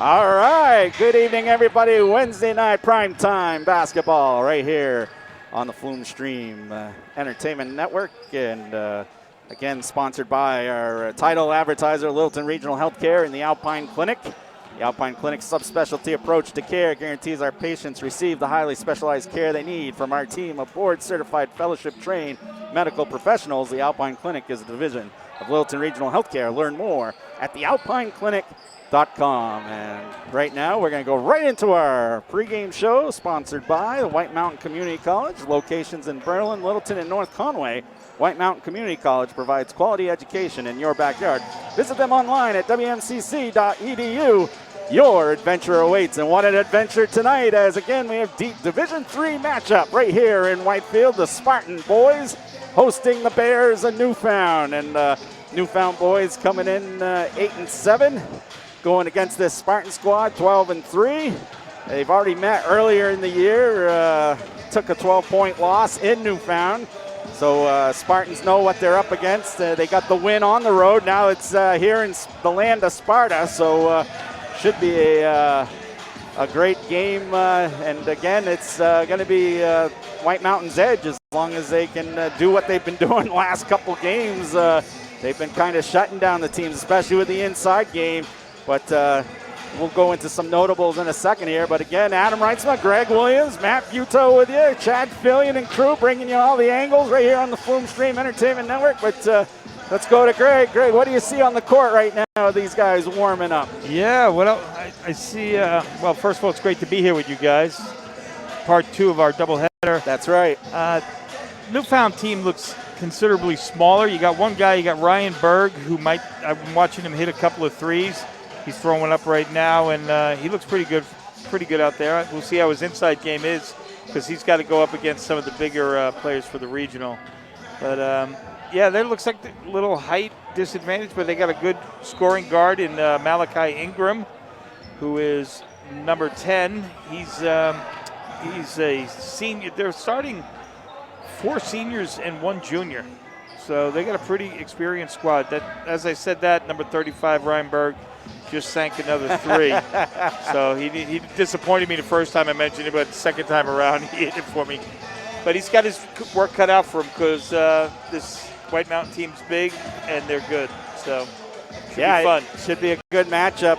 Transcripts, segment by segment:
All right, good evening, everybody. Wednesday night primetime basketball right here on the Flume Stream Entertainment Network, and again sponsored by our title advertiser, Littleton Regional Healthcare and the Alpine Clinic. The Alpine Clinic's subspecialty approach to care guarantees our patients receive the highly specialized care they need from our team of board-certified, fellowship-trained medical professionals. The Alpine Clinic is a division of Littleton Regional Healthcare. Learn more at thealpineclinic.com. And right now we're going to go right into our pregame show, sponsored by the White Mountain Community College. Locations in Berlin, Littleton, and North Conway. White Mountain Community College provides quality education in your backyard. Visit them online at wmcc.edu. Your adventure awaits, and what an adventure tonight, as again we have Division III matchup right here in Whitefield. The Spartan boys hosting the Bears of Newfound, and Newfound boys coming in 8-7, going against this Spartan squad 12-3. They've already met earlier in the year, took a 12-point loss in Newfound. So Spartans know what they're up against. They got the win on the road. Now it's here in the land of Sparta, so should be a great game. And again, it's going to be White Mountain's edge as long as they can do what they've been doing the last couple games. They've been kind of shutting down the teams, especially with the inside game. But we'll go into some notables in a second here. But again, Adam Reitzma, Greg Williams, Matt Buto with you, Chad Fillion and crew bringing you all the angles right here on the Flume Stream Entertainment Network. But let's go to Greg. Greg, what do you see on the court right now, these guys warming up? Yeah, well, I see, well, first of all, it's great to be here with you guys. Part two of our doubleheader. That's right. Newfound team looks considerably smaller. You got one guy, you got Ryan Berg, who I've been watching him hit a couple of threes. He's throwing one up right now, and he looks pretty good out there. We'll see how his inside game is, because he's got to go up against some of the bigger players for the regional. But yeah, there looks like a little height disadvantage, but they got a good scoring guard in Malachi Ingram, who is number 10. He's a senior. They're starting 4 seniors and 1 junior. So they got a pretty experienced squad. That, as I said, that number 35, Ryan Berg, just sank another 3. So he disappointed me the first time I mentioned it, but the second time around he hit it for me. But he's got his work cut out for him, because this White Mountain team's big and they're good. So should be fun. It should be a good matchup.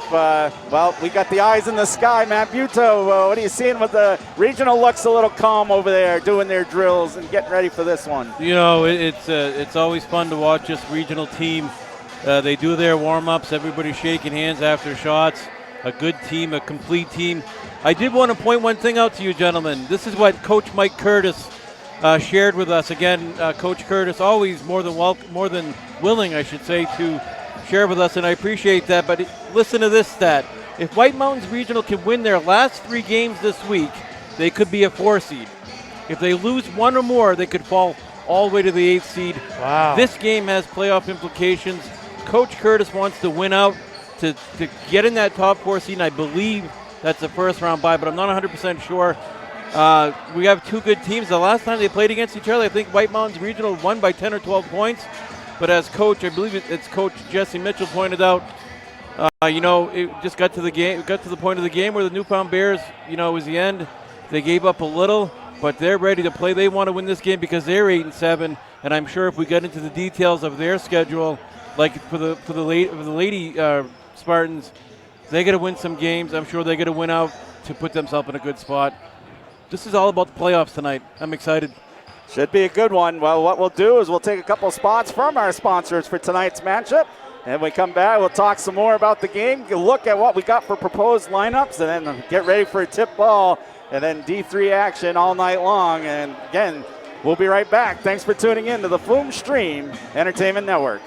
Well, we got the eyes in the sky. Matt Buto, what are you seeing with the regional? Looks a little calm over there, doing their drills and getting ready for this one. You know, it's always fun to watch this regional team. They do their warm-ups. Everybody's shaking hands after shots. A good team, a complete team. I did want to point one thing out to you, gentlemen. This is what Coach Mike Curtis shared with us. Again, Coach Curtis always more than willing, I should say, to share with us, and I appreciate that. But listen to this stat. If White Mountains Regional can win their last 3 games this week, they could be a 4 seed. If they lose 1 or more, they could fall all the way to the 8th seed. Wow. This game has playoff implications. Coach Curtis wants to win out to get in that top 4 seed, and I believe that's a first-round bye, but I'm not 100% sure. We have 2 good teams. The last time they played against each other, I think White Mountains Regional won by 10 or 12 points. But as coach, I believe it's Coach Jesse Mitchell pointed out, you know, it just got to the point of the game where the Newfound Bears, you know, it was the end. They gave up a little, but they're ready to play. They want to win this game because they're 8-7, and I'm sure if we get into the details of their schedule, like for the lady Spartans, they got to win some games. I'm sure they got to win out to put themselves in a good spot. This is all about the playoffs tonight. I'm excited. Should be a good one. Well, what we'll do is we'll take a couple spots from our sponsors for tonight's matchup. And when we come back, we'll talk some more about the game, look at what we got for proposed lineups, and then get ready for a tip ball, and then D3 action all night long. And again, we'll be right back. Thanks for tuning in to the Flume Stream Entertainment Network.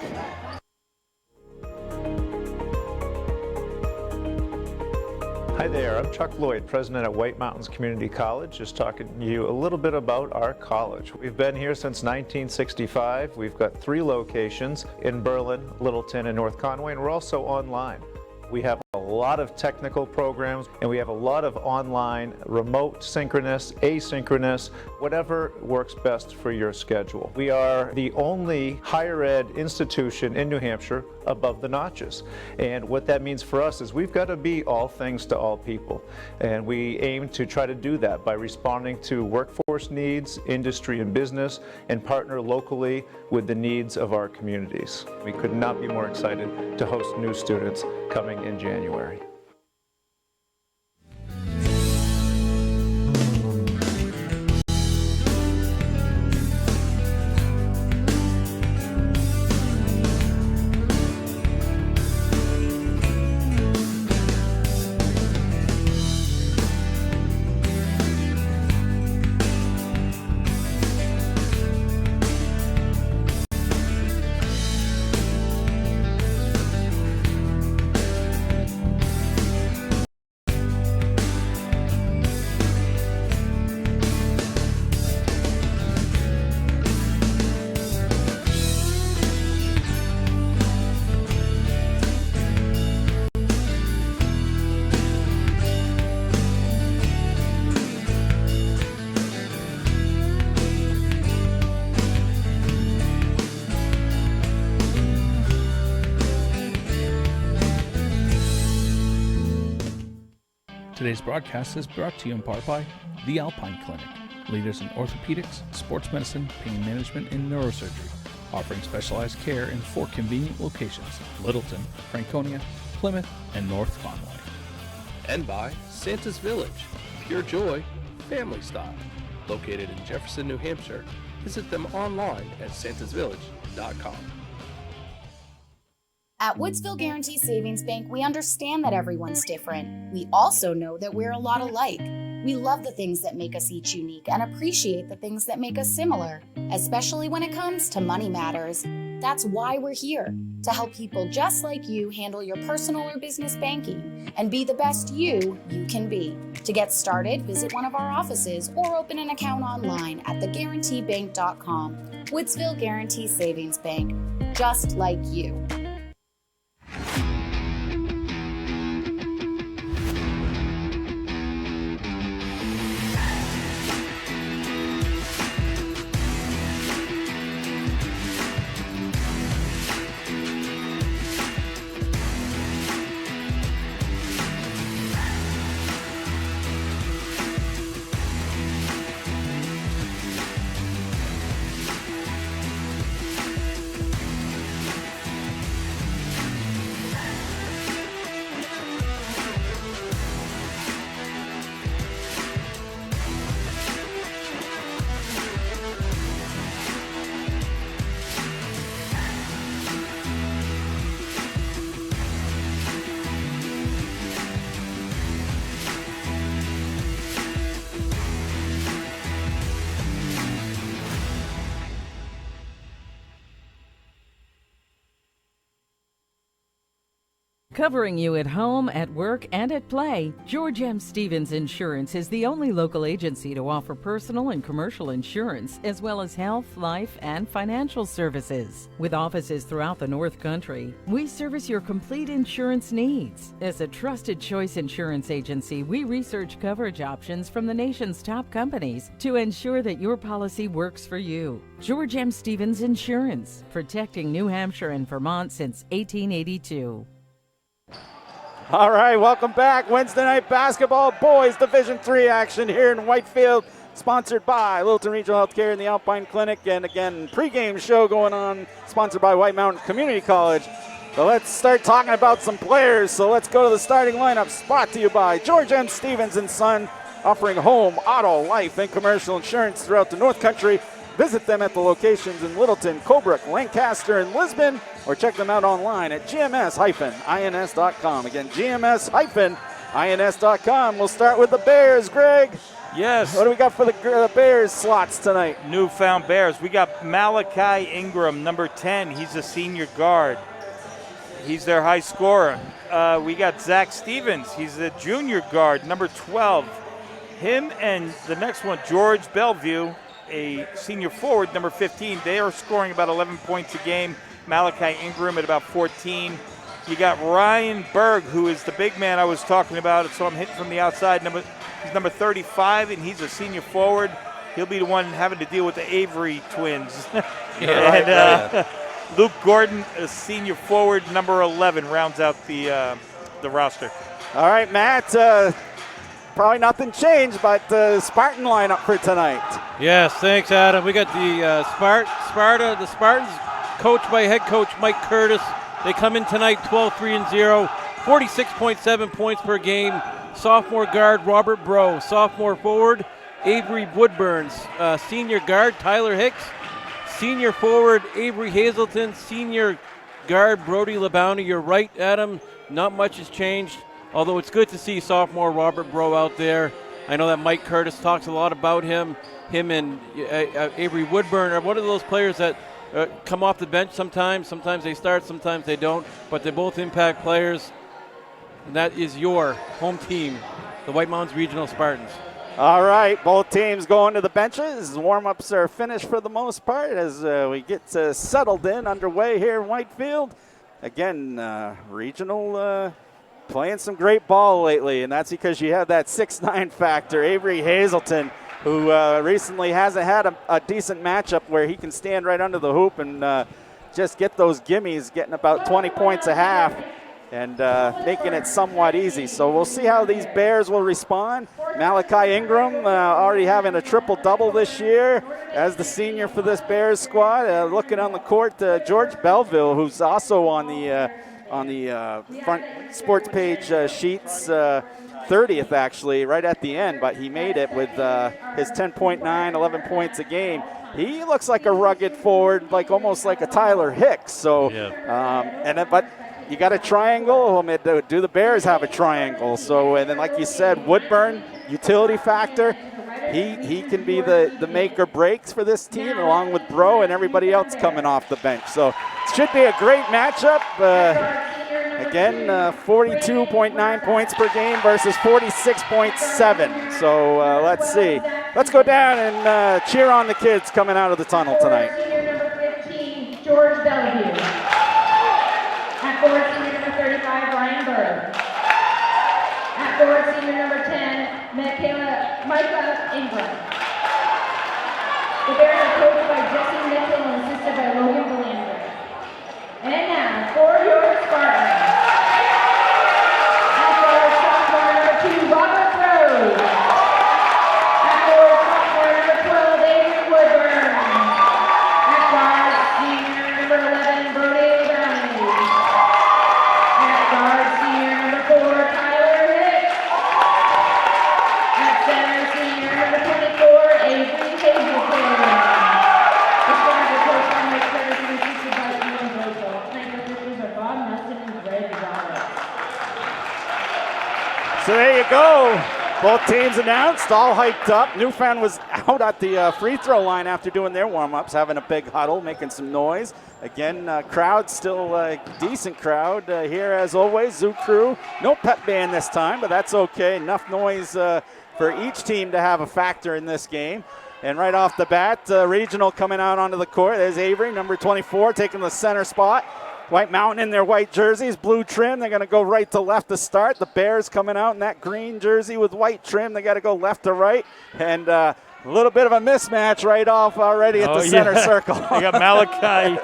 Hi there, I'm Chuck Lloyd, president at White Mountains Community College, just talking to you a little bit about our college. We've been here since 1965. We've got 3 locations in Berlin, Littleton, and North Conway, and we're also online. We have a lot of technical programs, and we have a lot of online, remote, synchronous, asynchronous, whatever works best for your schedule. We are the only higher ed institution in New Hampshire above the notches. And what that means for us is we've got to be all things to all people. And we aim to try to do that by responding to workforce needs, industry and business, and partner locally with the needs of our communities. We could not be more excited to host new students coming in January. Today's broadcast is brought to you in part by the Alpine Clinic, leaders in orthopedics, sports medicine, pain management, and neurosurgery, offering specialized care in 4 convenient locations: Littleton, Franconia, Plymouth, and North Conway. And by Santa's Village, pure joy, family style. Located in Jefferson, New Hampshire. Visit them online at santasvillage.com. At Woodsville Guarantee Savings Bank, we understand that everyone's different. We also know that we're a lot alike. We love the things that make us each unique and appreciate the things that make us similar, especially when it comes to money matters. That's why we're here, to help people just like you handle your personal or business banking and be the best you can be. To get started, visit one of our offices or open an account online at theguaranteebank.com. Woodsville Guarantee Savings Bank, just like you. Covering you at home, at work, and at play, George M. Stevens Insurance is the only local agency to offer personal and commercial insurance, as well as health, life, and financial services. With offices throughout the North Country, we service your complete insurance needs. As a trusted choice insurance agency, we research coverage options from the nation's top companies to ensure that your policy works for you. George M. Stevens Insurance, protecting New Hampshire and Vermont since 1882. All right, welcome back. Wednesday night basketball, boys Division III action here in Whitefield, sponsored by Littleton Regional Healthcare and the Alpine Clinic. And again, pregame show going on, sponsored by White Mountain Community College. So let's start talking about some players. So let's go to the starting lineups, brought to you by George M. Stevens & Son, offering home, auto, life, and commercial insurance throughout the North Country. Visit them at the locations in Littleton, Colebrook, Lancaster, and Lisbon, or check them out online at gms-ins.com. Again, gms-ins.com. We'll start with the Bears. Greg, Yes. what do we got for the Bears slots tonight? Newfound Bears. We got Malachi Ingram, number 10. He's a senior guard. He's their high scorer. We got Zach Stevens. He's a junior guard, number 12. Him and the next one, George Bellevue, a senior forward, number 15. They are scoring about 11 points a game. Malachi Ingram at about 14. You got Ryan Berg, who is the big man I was talking about. So I'm hitting from the outside. He's number 35, and he's a senior forward. He'll be the one having to deal with the Avery twins. Luke Gordon, a senior forward, number 11, rounds out the roster. All right, Matt. Probably nothing changed, but Spartan lineup for tonight. Yes, thanks, Adam. We got the Sparta, the Spartans, coached by head coach Mike Curtis. They come in tonight 12-3-0, 46.7 points per game. Sophomore guard Robert Bro, sophomore forward Avery Woodburns, senior guard Tyler Hicks, senior forward Avery Hazelton, senior guard Brody LeBounty. You're right, Adam. Not much has changed, although it's good to see sophomore Robert Bro out there. I know that Mike Curtis talks a lot about him. Him and Avery Woodburn are one of those players that come off the bench sometimes. Sometimes they start, sometimes they don't, but they're both impact players. And that is your home team, the White Mountains Regional Spartans. All right, both teams going to the benches. Warm-ups are finished for the most part as we get settled in, underway here in Whitefield. Again, regional playing some great ball lately, and that's because you have that 6'9" factor. Avery Hazelton, who recently hasn't had a decent matchup where he can stand right under the hoop and just get those gimmies, getting about 20 points a half and making it somewhat easy. So we'll see how these Bears will respond. Malachi Ingram already having a triple-double this year as the senior for this Bears squad. Looking on the court, George Belleville, who's also on the front sports page sheets, 30th actually, right at the end, but he made it with his 10.9, 11 points a game. He looks like a rugged forward, like almost like a Tyler Hicks. So, but you got a triangle. I mean, do the Bears have a triangle? So, and then like you said, Woodburn, utility factor. He can be the make or breaks for this team, along with Bro and everybody else coming off the bench. So it should be a great matchup. Again, 42.9 points per game versus 46.7. So let's see. Let's go down and cheer on the kids coming out of the tunnel tonight. Number 15, George Bellevue. At forward, senior number 35, Ryan Berg. At forward, senior number 10, Micah Ingram. The Bears are coached by Jesse Mitchell and assisted by Logan Belander. And now, for your Spartans. At forward, sophomore number 2, Robert Rose. At forward, sophomore number 12, Avery Woodburn. At guard, senior number 11, Brody LeBounty. At guard, senior number 4, Tyler Hicks. At center, senior number 24, Avery Hazelton. The Spartans are coached by Mike Curtis and assisted by Ian Boyko. Tonight's officials are Bob Nelson and Greg Roberts. So there you go. Both teams announced, all hyped up. Newfound was out at the free throw line after doing their warm-ups, having a big huddle, making some noise. Again, crowd still a decent crowd here as always. Zoo Crew, no pep band this time, but that's okay. Enough noise for each team to have a factor in this game. And right off the bat, regional coming out onto the court. There's Avery, number 24, taking the center spot. White Mountain in their white jerseys, blue trim. They're going to go right to left to start. The Bears coming out in that green jersey with white trim. They got to go left to right. And a little bit of a mismatch right off already at the center circle. You got Malachi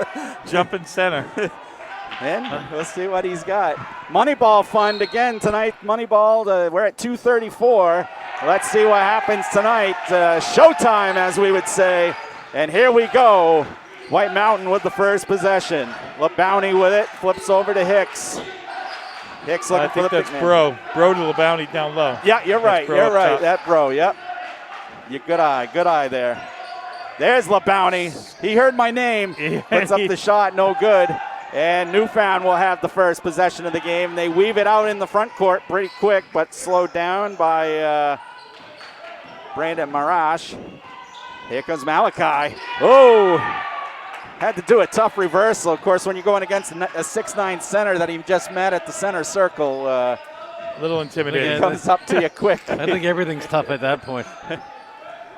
jumping center. And let's see what he's got. Moneyball fund again tonight. Moneyball, we're at 2:34. Let's see what happens tonight. Showtime, as we would say. And here we go. White Mountain with the first possession. LeBounty with it, flips over to Hicks. Hicks looking for the big man. I think that's Bro. Bro to LeBounty down low. Yeah, you're right. Bro you're right. top. That Bro, yep. Good eye there. There's LeBounty. He heard my name. Puts up the shot, no good. And Newfound will have the first possession of the game. They weave it out in the front court pretty quick, but slowed down by Brandon Marash. Here comes Malachi. Oh! Had to do a tough reversal. Of course, when you're going against a 6'9" center that he just met at the center circle. A little intimidating. He comes up to you quick. I think everything's tough at that point.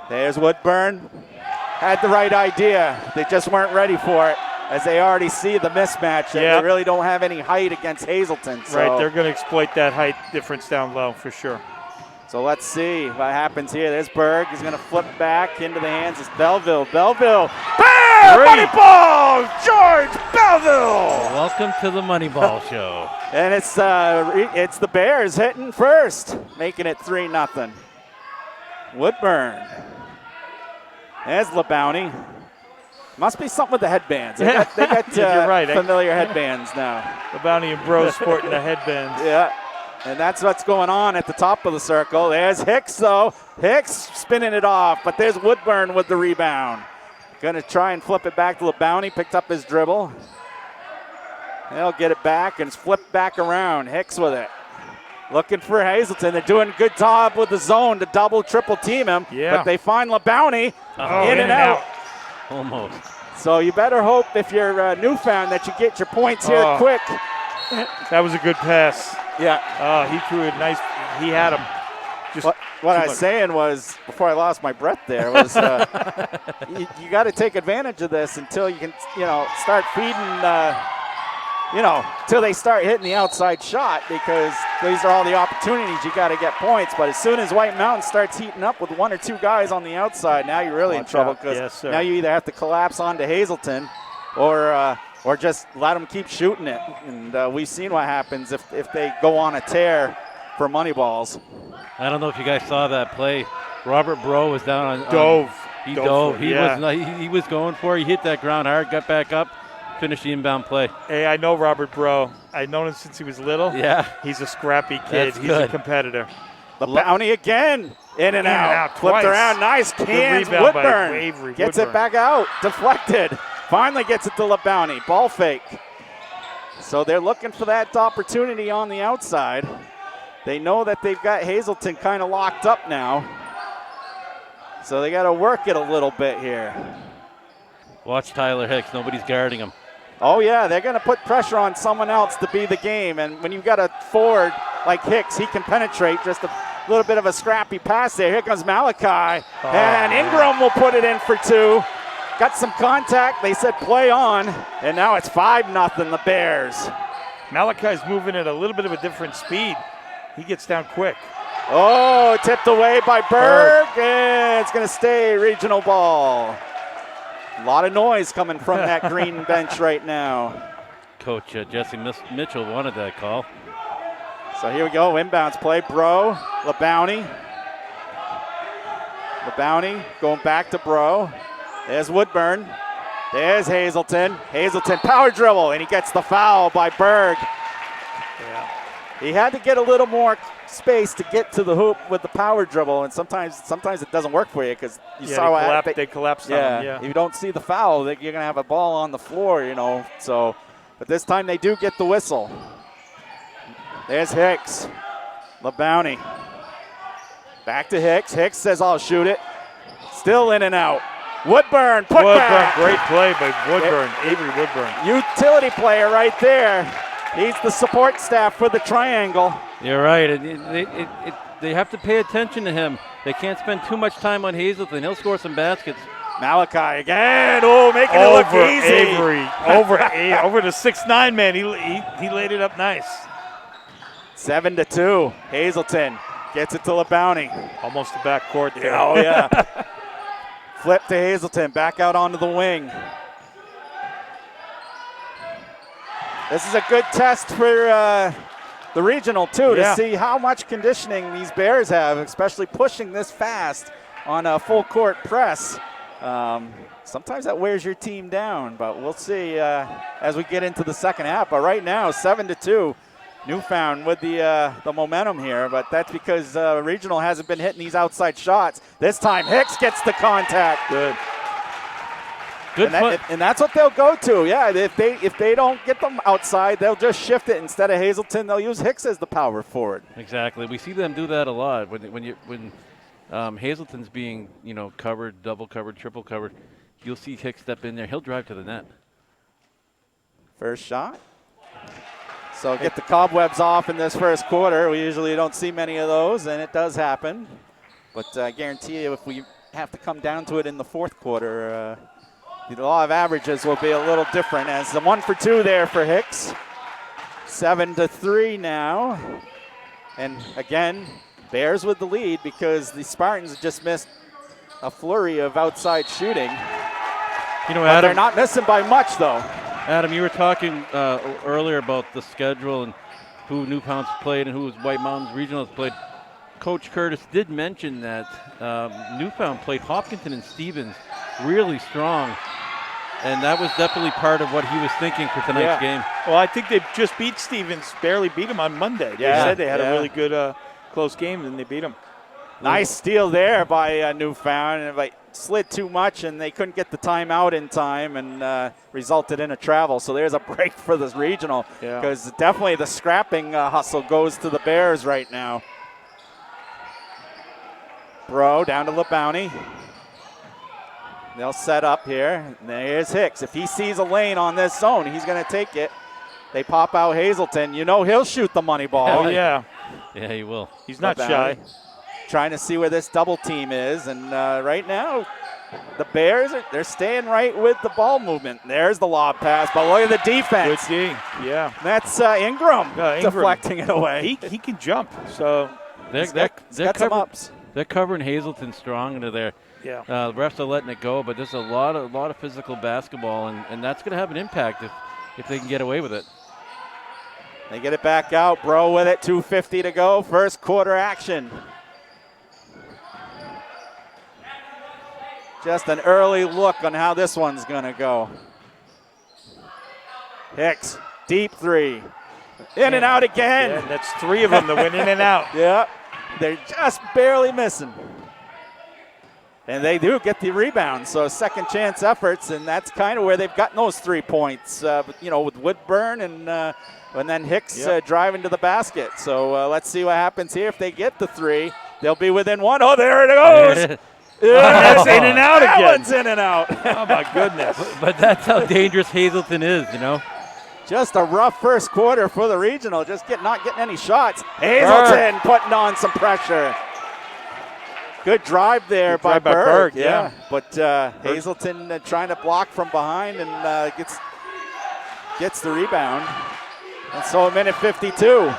There's Woodburn. Had the right idea. They just weren't ready for it. as they already see the mismatch. They really don't have any height against Hazelton. So. Right, they're going to exploit that height difference down low for sure. So let's see what happens here. There's Berg. He's going to flip back into the hands of Belleville. Belleville. Bam! Money ball! George Belleville! Welcome to the Moneyball Show. And it's the Bears hitting first, making it 3-0. Woodburn. There's LeBounty. Must be something with the headbands. They got you're right. familiar headbands now. LeBounty and Bro sporting the headbands. Yeah. And that's what's going on at the top of the circle. There's Hicks, though. Hicks spinning it off, but there's Woodburn with the rebound. Going to try and flip it back to LeBounty. Picked up his dribble. They'll get it back, and it's flipped back around. Hicks with it. Looking for Hazelton. They're doing a good job with the zone to double, triple team him. Yeah. But they find LeBounty in and out. Almost. So you better hope if you're Newfound that you get your points here quick. That was a good pass. Yeah. Oh, he threw it nice. He had him. Just what I was saying was, before I lost my breath there, was you got to take advantage of this until you can, start feeding, till they start hitting the outside shot, because these are all the opportunities you got to get points. But as soon as White Mountain starts heating up with 1 or 2 guys on the outside, now you're really in trouble, because now you either have to collapse onto Hazelton or just let them keep shooting it. And we've seen what happens if they go on a tear for money balls. I don't know if you guys saw that play. Robert Bro was down on dove. He dove. He was going for it. He hit that ground hard, got back up, finished the inbound play. Hey, I know Robert Bro. I've known him since he was little. Yeah. He's a scrappy kid. That's He's good. a competitor. LeBounty again. In and out. Flipped twice. Around. Nice cans. Woodburn gets it back out. Deflected. Finally gets it to LeBounty. Ball fake. So they're looking for that opportunity on the outside. They know that they've got Hazelton kind of locked up now. So they got to work it a little bit here. Watch Tyler Hicks. Nobody's guarding him. Oh, yeah, they're going to put pressure on someone else to be the game. And when you've got a forward like Hicks, he can penetrate. Just a little bit of a scrappy pass there. Here comes Malachi. And Ingram will put it in for 2. Got some contact. They said play on. And now it's 5-0 the Bears. Malachi's moving at a little bit of a different speed. He gets down quick. Oh, tipped away by Berg. And it's going to stay regional ball. A lot of noise coming from that green bench right now. Coach Jesse Mitchell wanted that call. So here we go, inbounds play. Bro, LeBounty. LeBounty going back to Bro. There's Woodburn. There's Hazelton. Hazelton power dribble, and he gets the foul by Berg. Yeah. He had to get a little more space to get to the hoop with the power dribble, and sometimes it doesn't work for you, because you saw what they collapsed on him. Yeah. If you don't see the foul, you're going to have a ball on the floor, So, but this time they do get the whistle. There's Hicks. LeBounty. Back to Hicks. Hicks says, I'll shoot it. Still in and out. Woodburn, put back. Great play by Woodburn, Avery Woodburn. Utility player right there. He's the support staff for the triangle. You're right. They have to pay attention to him. They can't spend too much time on Hazelton. He'll score some baskets. Malachi again. Oh, making it look easy. Avery. Over the 6'9" man. He laid it up nice. 7-2. Hazelton gets it to LeBounty. Almost the back court there. Oh, yeah. Flip to Hazelton. Back out onto the wing. This is a good test for the regional, too, to see how much conditioning these Bears have, especially pushing this fast on a full-court press. Sometimes that wears your team down, but we'll see as we get into the second half. But right now, 7-2, Newfound with the momentum here, but that's because regional hasn't been hitting these outside shots. This time, Hicks gets the contact. Good. And that's what they'll go to. Yeah, if they don't get them outside, they'll just shift it. Instead of Hazelton, they'll use Hicks as the power forward. Exactly. We see them do that a lot. When Hazelton's being covered, double covered, triple covered, you'll see Hicks step in there. He'll drive to the net. First shot. So get the cobwebs off in this first quarter. We usually don't see many of those, and it does happen. But I guarantee you, if we have to come down to it in the fourth quarter, The law of averages will be a little different as the 1 for 2 there for Hicks. 7-3 now. And again, Bears with the lead because the Spartans just missed a flurry of outside shooting. You know, But Adam, they're not missing by much, though. Adam, you were talking earlier about the schedule and who Newfound's played and who White Mountains Regional has played. Coach Curtis did mention that Newfound played Hopkinton and Stevens really strong, and that was definitely part of what he was thinking for tonight's game. Well, I think they just beat Stevens, barely beat them on Monday. They said they had a really good close game, and they beat them. Nice steal there by Newfound, and it slid too much, and they couldn't get the timeout in time, and resulted in a travel. So there's a break for this regional, because definitely the scrapping hustle goes to the Bears right now. Bro down to LeBounty. They'll set up here. There's Hicks. If he sees a lane on this zone, he's going to take it. They pop out Hazelton. You know he'll shoot the money ball. Oh, yeah. Yeah, he will. He's not shy. Trying to see where this double team is. And right now, the Bears, they're staying right with the ball movement. There's the lob pass, but look at the defense. Good D, yeah. That's Ingram deflecting it away. He can jump, so he's got some ups. They're covering Hazelton strong into there. Yeah. The refs are letting it go, but there's a lot of physical basketball, and that's going to have an impact if they can get away with it. They get it back out. Bro with it. 2:50 to go. First quarter action. Just an early look on how this one's going to go. Hicks, deep three. In and out again. Yeah, that's 3 of them that went in and out. Yeah. They're just barely missing. And they do get the rebound, so second chance efforts, and that's kind of where they've gotten those 3 points, with Woodburn and then Hicks driving to the basket. So let's see what happens here. If they get the 3, they'll be within 1. Oh, there it goes. That's in and out again. That one's in and out. Oh, my goodness. But that's how dangerous Hazelton is, you know. Just a rough first quarter for the regional, just not getting any shots. Hazelton putting on some pressure. Good drive there by Berg. Yeah. But Hazelton trying to block from behind and gets the rebound. And so a minute 52.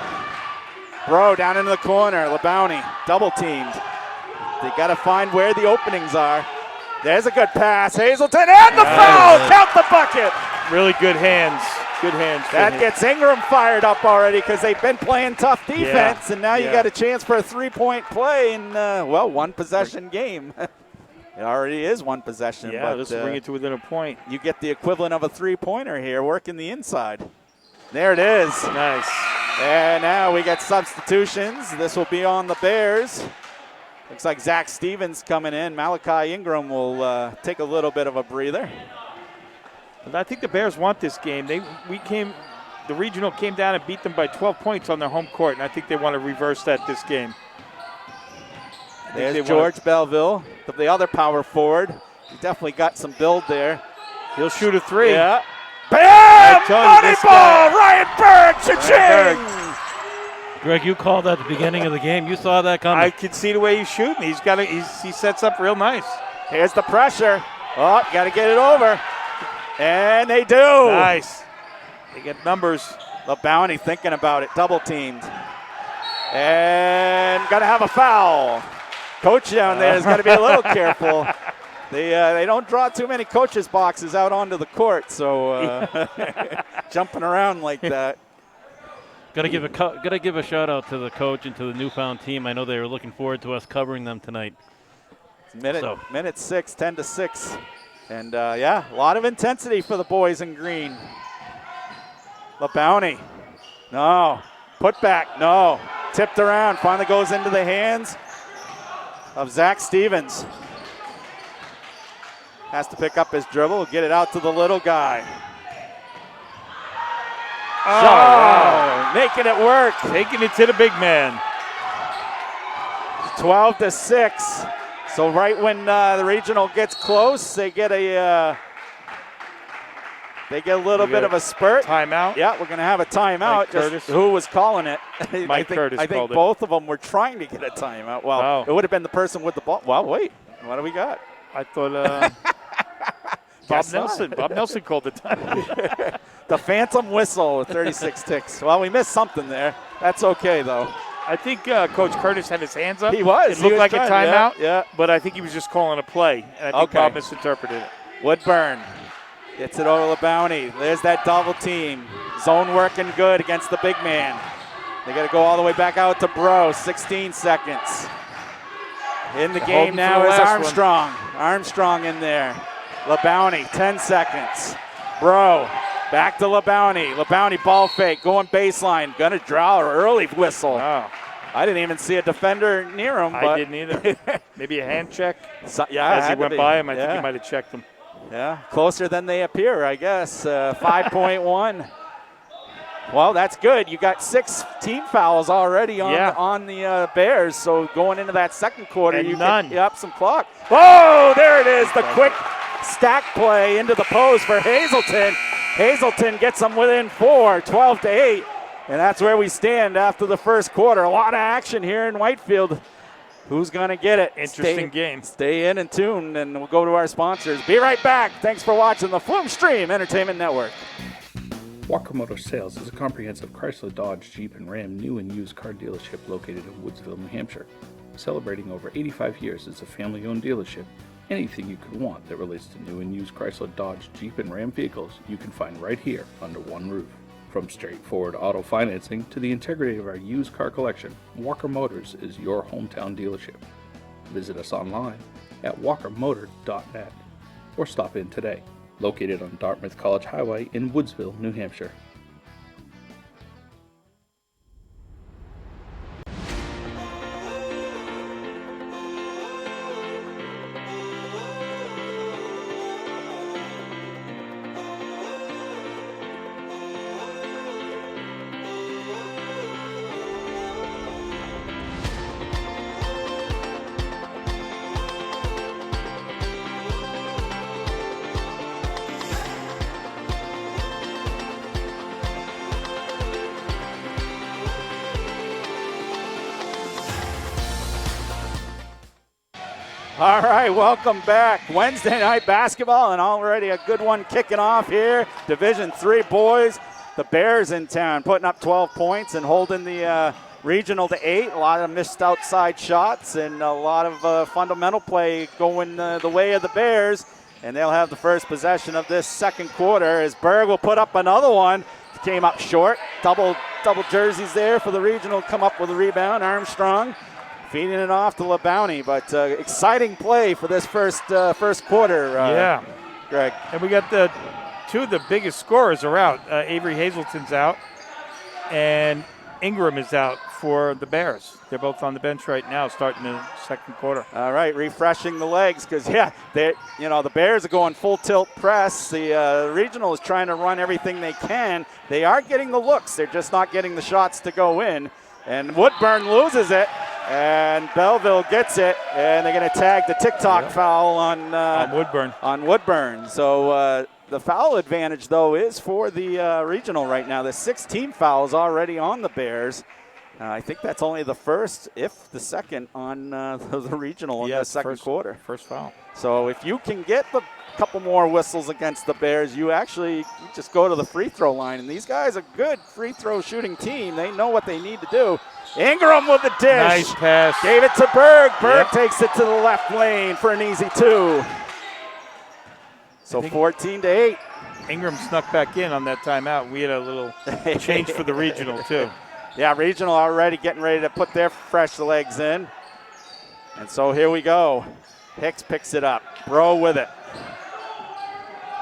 Bro down into the corner. LeBounty double teamed. They got to find where the openings are. There's a good pass. Hazelton and the foul. Count the bucket. Really good hands. Good hands. That gets Ingram fired up already because they've been playing tough defense, and now you got a chance for a 3-point play in, one possession game. It already is one possession. Yeah, but, let's bring it to within a point. You get the equivalent of a 3-pointer here working the inside. There it is. Nice. And now we get substitutions. This will be on the Bears. Looks like Zach Stevens coming in. Malachi Ingram will take a little bit of a breather. I think the Bears want this game. The regional came down and beat them by 12 points on their home court, and I think they want to reverse that this game. There's George Belleville, the other power forward. He definitely got some build there. He'll shoot a 3. Yeah. Bam! Money ball! Ryan Berg! Cha-ching! Greg, you called at the beginning of the game. You saw that coming. I could see the way he's shooting. He sets up real nice. Here's the pressure. Oh, got to get it over. And they do. Nice. They get numbers. LeBounty thinking about it. Double teamed. And going to have a foul. Coach down there has got to be a little careful. They don't draw too many coaches' boxes out onto the court, so jumping around like that. Gotta give a shout out to the coach and to the Newfound team. I know they were looking forward to us covering them tonight. Minute 6, 10-6. And, a lot of intensity for the boys in green. LeBounty. No. Put back. No. Tipped around. Finally goes into the hands of Zach Stevens. Has to pick up his dribble. Get it out to the little guy. Oh, wow. Making it work. Taking it to the big man. 12-6. So right when the regional gets close, they get a little bit of a spurt. Timeout. Yeah, we're going to have a timeout. Who was calling it? Mike Curtis I think both of them were trying to get a timeout. Well, it would have been the person with the ball. Well, wait. What do we got? I thought Bob Nelson. Bob Nelson called the timeout. The phantom whistle with 36 ticks. Well, we missed something there. That's okay, though. I think Coach Curtis had his hands up. He was. It looked like a timeout, yeah. but I think he was just calling a play. And I think Bob misinterpreted it. Woodburn gets it over to Bounty. There's that double team. Zone working good against the big man. They got to go all the way back out to Bro. 16 seconds. In the game now is Armstrong. Armstrong in there. LeBounty, 10 seconds. Bro, back to LeBounty. LeBounty ball fake, going baseline. Gonna draw an early whistle. Wow. I didn't even see a defender near him. I didn't either. Maybe a hand check. As he went by him, I think he might have checked him. Yeah, closer than they appear, I guess. 5.1. Well, that's good. You got 6 team fouls already on the Bears. So going into that second quarter, and you none. get up some clock. Oh, there it is. The quick stack play into the post for Hazelton. Hazelton gets them within 4, 12-8. And that's where we stand after the first quarter. A lot of action here in Whitefield. Who's going to get it? Interesting game. Stay in and tune, and we'll go to our sponsors. Be right back. Thanks for watching the Flume Stream Entertainment Network. Walker Motor Sales is a comprehensive Chrysler, Dodge, Jeep, and Ram new and used car dealership located in Woodsville, New Hampshire. Celebrating over 85 years as a family-owned dealership, anything you could want that relates to new and used Chrysler, Dodge, Jeep, and Ram vehicles you can find right here under one roof. From straightforward auto financing to the integrity of our used car collection, Walker Motors is your hometown dealership. Visit us online at walkermotor.net or stop in today. Located on Dartmouth College Highway in Woodsville, New Hampshire. All right, welcome back. Wednesday night basketball, and already a good one kicking off here. Division III boys, the Bears in town, putting up 12 points and holding the regional to 8. A lot of missed outside shots and a lot of fundamental play going the way of the Bears. And they'll have the first possession of this second quarter as Berg will put up another one. Came up short. Double jerseys there for the regional. Come up with a rebound. Armstrong feeding it off to LeBounty, but exciting play for this first quarter. Greg. And we got two of the biggest scorers are out. Avery Hazelton's out, and Ingram is out for the Bears. They're both on the bench right now, starting the second quarter. All right, refreshing the legs because the Bears are going full tilt press. The regional is trying to run everything they can. They are getting the looks. They're just not getting the shots to go in. And Woodburn loses it. And Belleville gets it, and they're going to tag the TikTok foul on Woodburn. So the foul advantage, though, is for the regional right now. There's 16 fouls already on the Bears. I think that's only the first, if the second, on the regional in the second quarter. First foul. So if you can get the couple more whistles against the Bears, you just go to the free throw line. And these guys are a good free throw shooting team. They know what they need to do. Ingram with the dish. Nice pass. Gave it to Berg. Berg takes it to the left lane for an easy 2. So 14-8. Ingram snuck back in on that timeout. We had a little change for the regional, too. Yeah, regional already getting ready to put their fresh legs in. And so here we go. Hicks picks it up. Bro with it.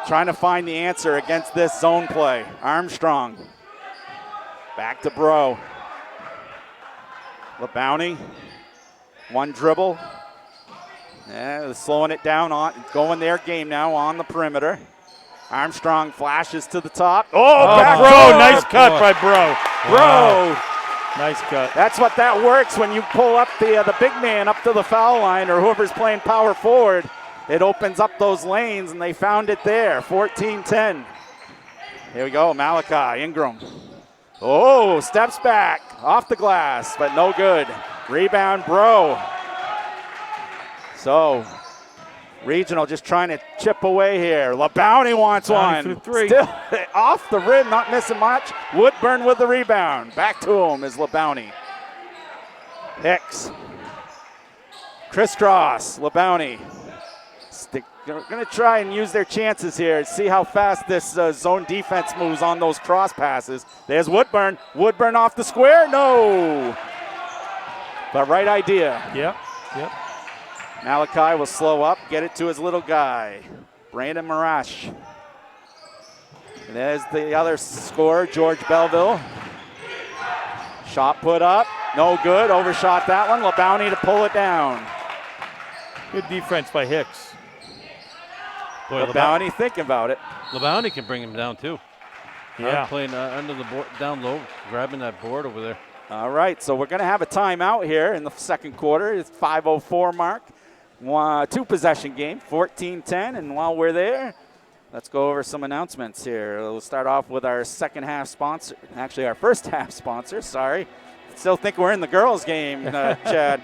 Trying to find the answer against this zone play. Armstrong. Back to Bro. LeBounty. One dribble. Yeah, they're slowing it down, going their game now on the perimeter. Armstrong flashes to the top. Back Bro, nice cut by Bro. Bro. Nice cut. That's what that works when you pull up the big man up to the foul line or whoever's playing power forward. It opens up those lanes, and they found it there. 14-10. Here we go, Malachi, Ingram. Oh, steps back, off the glass, but no good. Rebound, Bro. So Regional just trying to chip away here. LeBounty wants one. For the three. Still off the rim, not missing much. Woodburn with the rebound. Back to him is LeBounty. Hicks. Crisscross. LeBounty. They're going to try and use their chances here. See how fast this zone defense moves on those cross passes. There's Woodburn. Woodburn off the square. No. But right idea. Yep. Malachi will slow up, get it to his little guy, Brandon Marash. And there's the other scorer, George Belleville. Shot put up, no good, overshot that one. LeBounty to pull it down. Good defense by Hicks. Boy, LeBounty thinking about it. LeBounty can bring him down too. Yeah. Playing under the board, down low, grabbing that board over there. All right, so we're going to have a timeout here in the second quarter. It's 5:04 mark. Two possession game, 14-10. And while we're there, let's go over some announcements here. We'll start off with our second half sponsor, actually our first half sponsor, sorry. Still think we're in the girls game, Chad.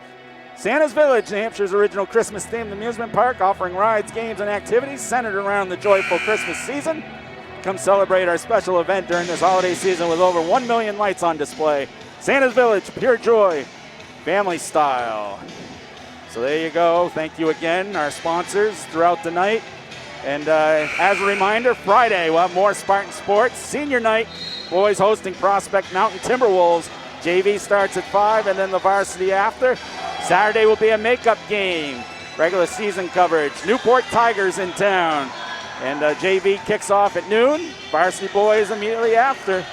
Santa's Village, New Hampshire's original Christmas-themed amusement park, offering rides, games, and activities centered around the joyful Christmas season. Come celebrate our special event during this holiday season with over 1 million lights on display. Santa's Village, pure joy, family style. So there you go. Thank you again, our sponsors throughout the night. And as a reminder, Friday we'll have more Spartan sports. Senior night, boys hosting Prospect Mountain Timberwolves. JV starts at 5 and then the varsity after. Saturday will be a makeup game. Regular season coverage. Newport Tigers in town. And JV kicks off at noon. Varsity boys immediately after.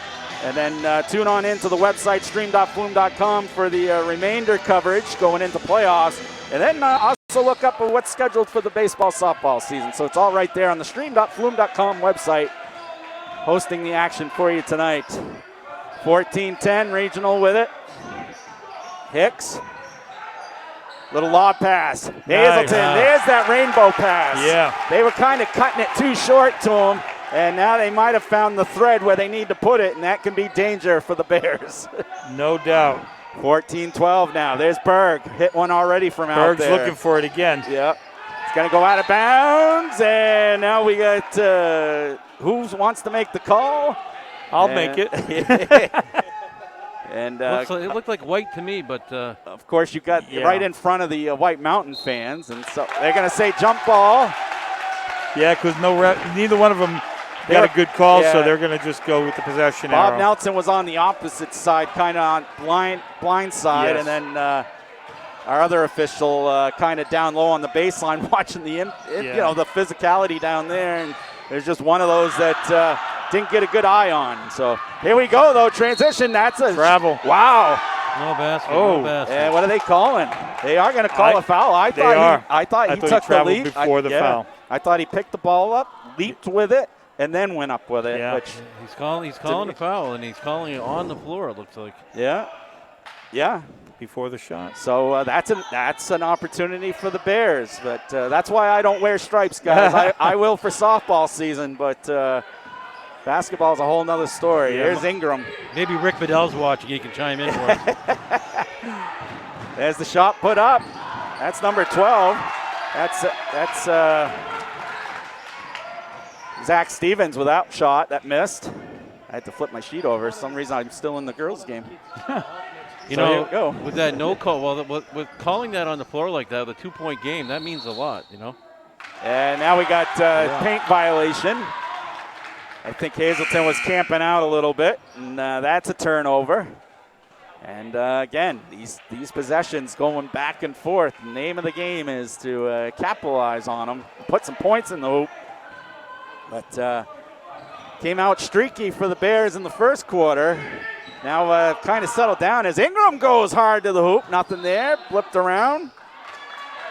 And then tune on into the website, stream.flume.com, for the remainder coverage going into playoffs. And then also look up at what's scheduled for the baseball softball season. So it's all right there on the stream.flume.com website, hosting the action for you tonight. 14-10, regional with it. Hicks. Little lob pass. Hazelton, there's that rainbow pass. Yeah. They were kind of cutting it too short to him, and now they might have found the thread where they need to put it, and that can be danger for the Bears. No doubt. 14-12 now. There's Berg. Hit one already from out there. Berg's looking for it again. Yep. It's going to go out of bounds, and now we got who wants to make the call? I'll make it. And it looked like white to me, but of course you got right in front of the White Mountain fans, and so they're going to say jump ball. Yeah, because neither one of them got a good call, so they're going to just go with the possession arrow. Bob Nelson was on the opposite side, kind of on blind side, and then our other official kind of down low on the baseline, watching the the physicality down there, and there's just one of those that didn't get a good eye on. So here we go, though. Transition. That's a travel. Wow. No basket. Oh, no basket. And what are they calling? They are going to call a foul. I thought he took the leap before the foul. I thought he picked the ball up, leaped with it, and then went up with it. Yeah. Which He's calling a foul, and he's calling it on the floor, it looks like. Yeah. Before the shot. So that's an opportunity for the Bears. But that's why I don't wear stripes, guys. I will for softball season, but basketball is a whole nother story. There's Ingram. Maybe Rick Bedell's watching. He can chime in for us. There's the shot put up. That's number 12. That's Zach Stevens without shot. That missed. I had to flip my sheet over. For some reason, I'm still in the girls' game. With that no call, with calling that on the floor like that, the 2-point game, that means a lot, And now we got paint violation. I think Hazelton was camping out a little bit, and that's a turnover. And again, these possessions going back and forth. The name of the game is to capitalize on them, put some points in the hoop. But came out streaky for the Bears in the first quarter. Now kind of settled down as Ingram goes hard to the hoop. Nothing there. Flipped around.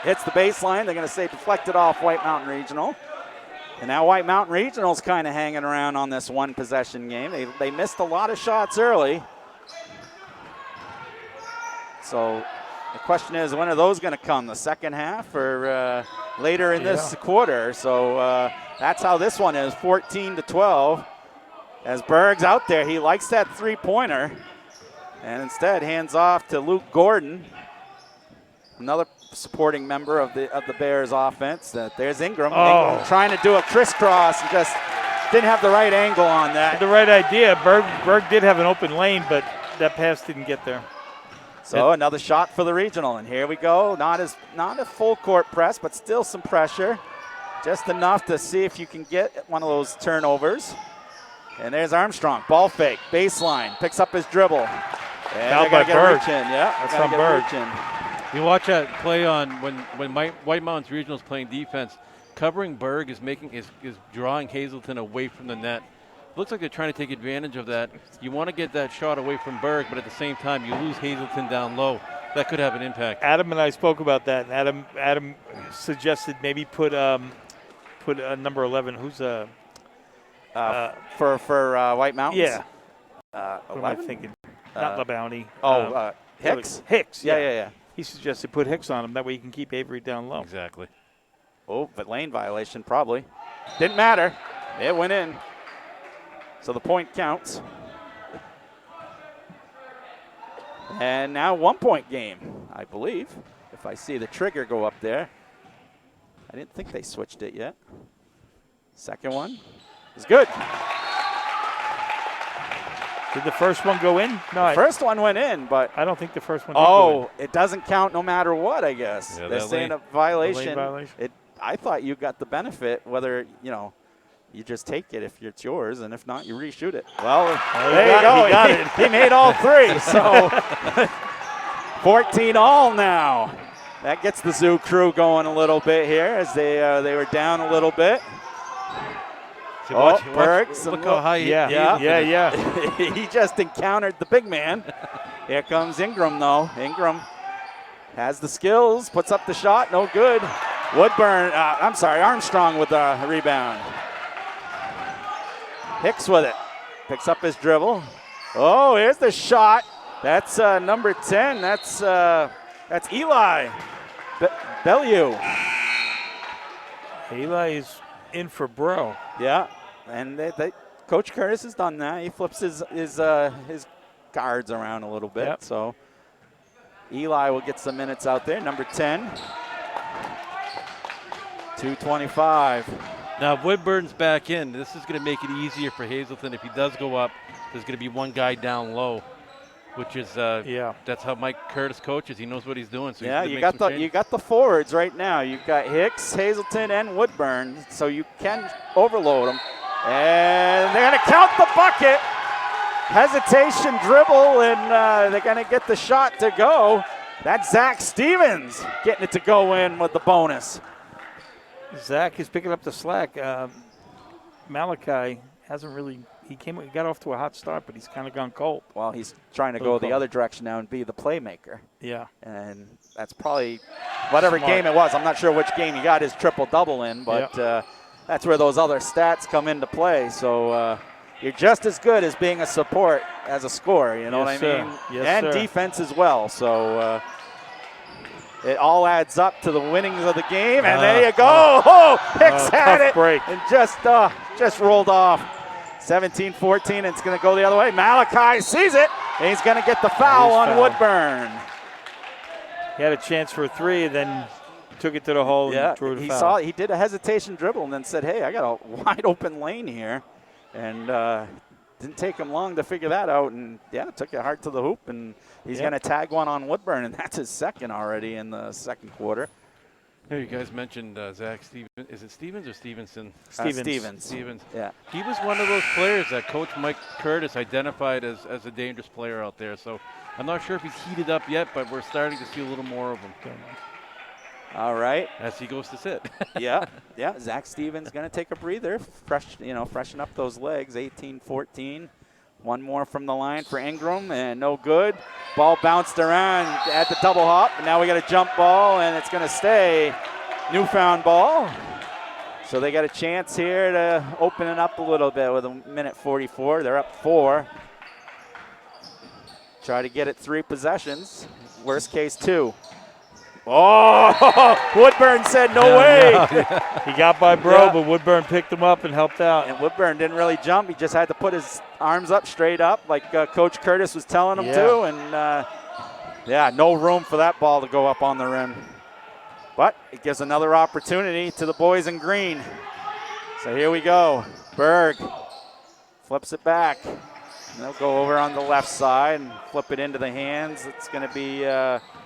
Hits the baseline. They're going to say deflected off White Mountain Regional. And now White Mountain Regional's kind of hanging around on this one possession game. They missed a lot of shots early. So the question is, when are those going to come? The second half or later in this quarter? So that's how this one is, 14-12. As Berg's out there, he likes that three-pointer. And instead hands off to Luke Gordon. Another supporting member of the Bears offense. There's Ingram. Oh. Ingram trying to do a crisscross and just didn't have the right angle on that. The right idea. Berg did have an open lane, but that pass didn't get there. So another shot for the regional, and here we go. Not a full court press, but still some pressure. Just enough to see if you can get one of those turnovers. And there's Armstrong, ball fake, baseline, picks up his dribble. And Fouled by Berg. Yeah, that's on Berg. You watch that play on when White Mountains Regional is playing defense. Covering Berg is drawing Hazelton away from the net. Looks like they're trying to take advantage of that. You want to get that shot away from Berg, but at the same time, you lose Hazelton down low. That could have an impact. Adam and I spoke about that, and Adam suggested maybe put number 11. Who's for White Mountains? Yeah. What am I 11? thinking? Not LaBounty. Hicks? Hicks, Yeah. He suggested put Hicks on him. That way you can keep Avery down low. Exactly. Oh, but lane violation probably. Didn't matter. It went in. So the point counts. And now 1 point game, I believe, if I see the trigger go up there. I didn't think they switched it yet. Second one is good. Did the first one go in? No. First one went in, but I don't think the first one did go in. It doesn't count no matter what, I guess. Yeah, they're saying a violation. lane violation. I thought you got the benefit, whether, you just take it if it's yours, and if not, you reshoot it. Well, there you go. He got it. He made all three, so 14 all now. That gets the Zoo crew going a little bit here as they were down a little bit. Berg. Look how high Yeah. He just encountered the big man. Here comes Ingram, though. Ingram has the skills, puts up the shot, no good. Armstrong with the rebound. Hicks with it. Picks up his dribble. Oh, here's the shot. That's number 10. That's Eli Bellew. Eli is in for Bro. Yeah, and Coach Curtis has done that. He flips his guards around a little bit. Yep. So Eli will get some minutes out there. Number 10. 2:25. Now, Woodburn's back in. This is going to make it easier for Hazelton. If he does go up, there's going to be one guy down low, which is that's how Mike Curtis coaches. He knows what he's doing. So you got the forwards right now. You've got Hicks, Hazelton, and Woodburn, so you can overload them. And they're going to count the bucket. Hesitation dribble, and they're going to get the shot to go. That's Zach Stevens getting it to go in with the bonus. Zach is picking up the slack. Malachi hasn't really. He got off to a hot start, but he's kind of gone cold. Well, he's trying to go the other direction now and be the playmaker. Yeah. And that's probably whatever game it was. I'm not sure which game he got his triple-double in, but that's where those other stats come into play. So you're just as good as being a support as a scorer, you know what I mean? Yes, and sir. defense as well. So it all adds up to the winnings of the game. And there you go. Hicks had it. Break. And just rolled off. 17-14, and it's going to go the other way. Malachi sees it, and he's going to get the foul on Woodburn. He had a chance for a three, and then took it to the hole and threw the foul. He did a hesitation dribble and then said, hey, I got a wide open lane here. And didn't take him long to figure that out. And, took it hard to the hoop, and he's going to tag one on Woodburn, and that's his second already in the second quarter. Here, you guys mentioned Zach Stevens. Is it Stevens or Stevenson? Stevens. Yeah. He was one of those players that Coach Mike Curtis identified as a dangerous player out there. So I'm not sure if he's heated up yet, but we're starting to see a little more of him. All right. As he goes to sit. Yeah. Zach Stevens going to take a breather, freshen up those legs. 18-14. One more from the line for Ingram, and no good. Ball bounced around at the double hop, and now we got a jump ball, and it's going to stay Newfound ball. So they got a chance here to open it up a little bit with 1:44. They're up 4. Try to get it 3 possessions. Worst case 2. Oh, Woodburn said no way. He got by Bro, but Woodburn picked him up and helped out. And Woodburn didn't really jump. He just had to put his arms up straight up like Coach Curtis was telling him to. And, no room for that ball to go up on the rim. But it gives another opportunity to the boys in green. So here we go. Berg flips it back. And they'll go over on the left side and flip it into the hands. It's going to be,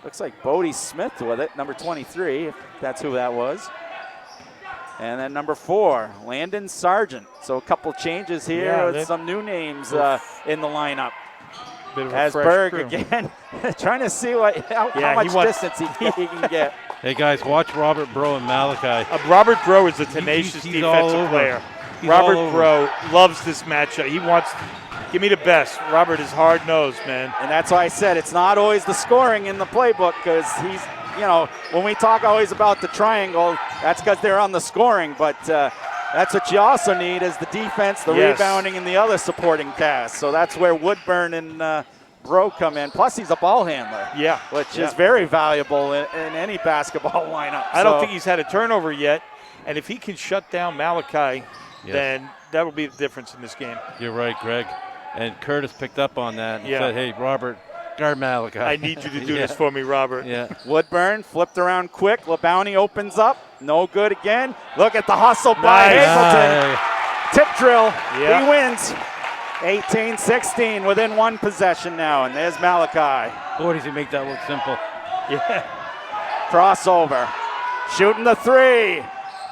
looks like Bodie Smith with it, number 23, if that's who that was. And then number 4, Landon Sargent. So a couple changes here with some new names in the lineup. As Berg again, trying to see how much distance he can get. Hey guys, watch Robert Bro and Malachi. Robert Bro is a tenacious defensive player. Robert Bro loves this matchup. He wants, give me the best. Robert is hard-nosed, man. And that's why I said it's not always the scoring in the playbook, because he's, you know, when we talk always about the triangle, that's because they're on the scoring, but that's what you also need is the defense, the rebounding, and the other supporting cast. So that's where Woodburn and Bro come in. Plus, he's a ball handler, which is very valuable in any basketball lineup. I don't think he's had a turnover yet, and if he can shut down Malachi, then that will be the difference in this game. You're right, Greg. And Curtis picked up on that and said, hey, Robert, guard Malachi. I need you to do this for me, Robert. Woodburn flipped around quick. LeBounty opens up. No good again. Look at the hustle by Hazelton. Tip drill. He wins. 18-16 within one possession now. And there's Malachi. Boy, does he make that look simple. Crossover. Shooting the 3.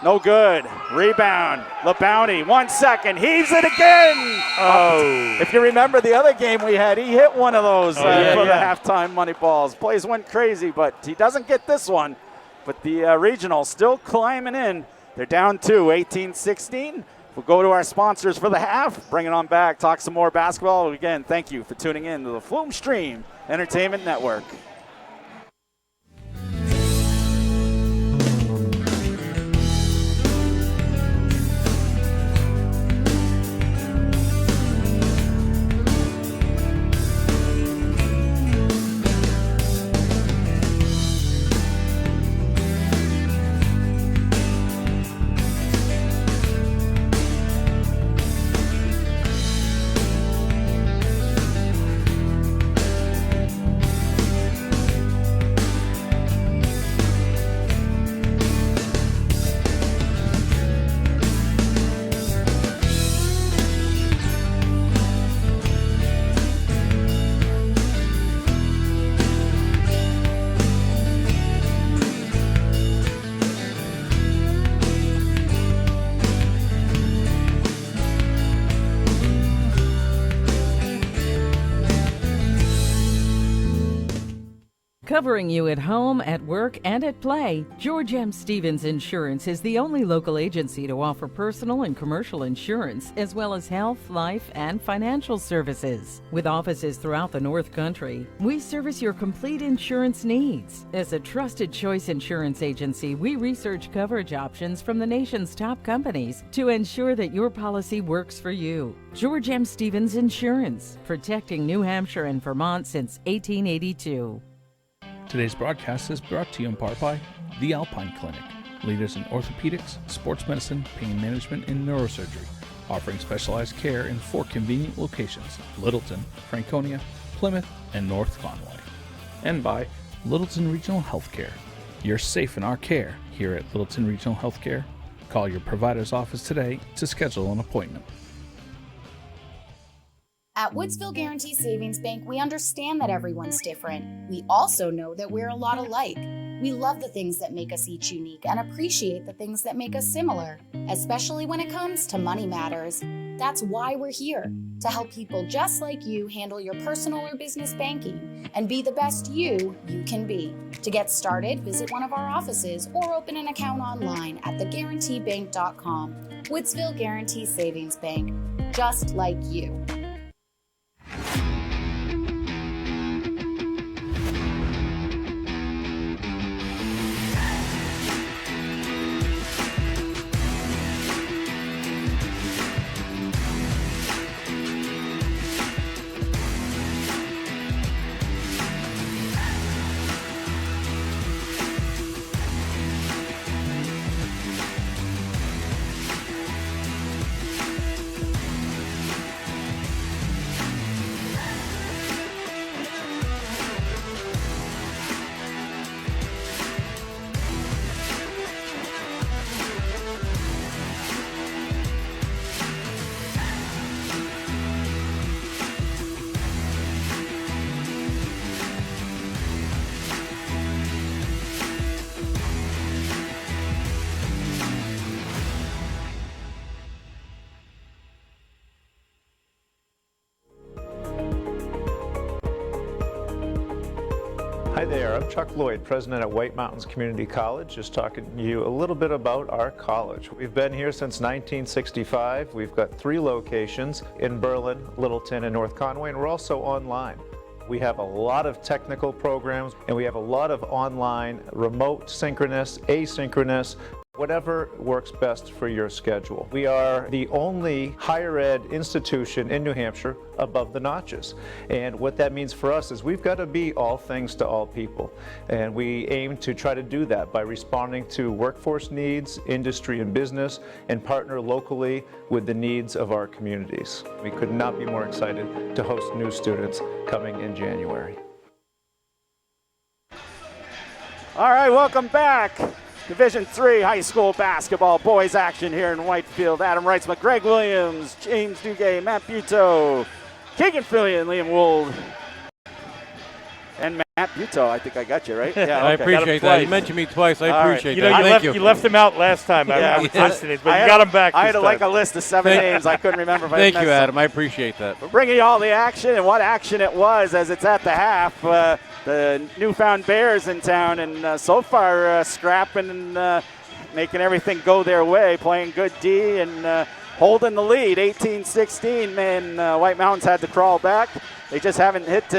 No good. Rebound. LeBounty, 1 second. Heaves it again. If you remember the other game we had, he hit one of those for the halftime money balls. Plays went crazy, but he doesn't get this one. But the regional still climbing in. They're down 2, 18-16. We'll go to our sponsors for the half. Bring it on back. Talk some more basketball. Again, thank you for tuning in to the Flume Stream Entertainment Network. Covering you at home, at work, and at play, George M. Stevens Insurance is the only local agency to offer personal and commercial insurance, as well as health, life, and financial services. With offices throughout the North Country, we service your complete insurance needs. As a trusted choice insurance agency, we research coverage options from the nation's top companies to ensure that your policy works for you. George M. Stevens Insurance, protecting New Hampshire and Vermont since 1882. Today's broadcast is brought to you in part by the Alpine Clinic, leaders in orthopedics, sports medicine, pain management, and neurosurgery, offering specialized care in 4 convenient locations: Littleton, Franconia, Plymouth, and North Conway. And by Littleton Regional Healthcare. You're safe in our care here at Littleton Regional Healthcare. Call your provider's office today to schedule an appointment. At Woodsville Guarantee Savings Bank, we understand that everyone's different. We also know that we're a lot alike. We love the things that make us each unique and appreciate the things that make us similar, especially when it comes to money matters. That's why we're here, to help people just like you handle your personal or business banking and be the best you can be. To get started, visit one of our offices or open an account online at theguaranteebank.com. Woodsville Guarantee Savings Bank, just like you. there, I'm Chuck Lloyd, president at White Mountains Community College, just talking to you a little bit about our college. We've been here since 1965. We've got 3 locations in Berlin, Littleton, and North Conway, and we're also online. We have a lot of technical programs, and we have a lot of online, remote, synchronous, asynchronous, whatever works best for your schedule. We are the only higher ed institution in New Hampshire above the notches. And what that means for us is we've got to be all things to all people. And we aim to try to do that by responding to workforce needs, industry and business, and partner locally with the needs of our communities. We could not be more excited to host new students coming in January. All right, welcome back. Division III high school basketball boys action here in Whitefield. Adam Reitzman, Greg Williams, James Duguay, Matt Buteau, Keegan Fillion, Liam Wold, and Matt Buteau. I think I got you, right? Yeah, I appreciate that. You mentioned me twice. I appreciate that. Thank you. You left him out last time. I was listening, but you got him back. I had like a list of 7 names. I couldn't remember if I Thank you, Adam. I appreciate that. We're bringing you all the action and what action it was as it's at the half. The Newfound Bears in town, and so far scrapping and making everything go their way, playing good D and holding the lead, 18-16. Man, White Mountains had to crawl back. They just haven't hit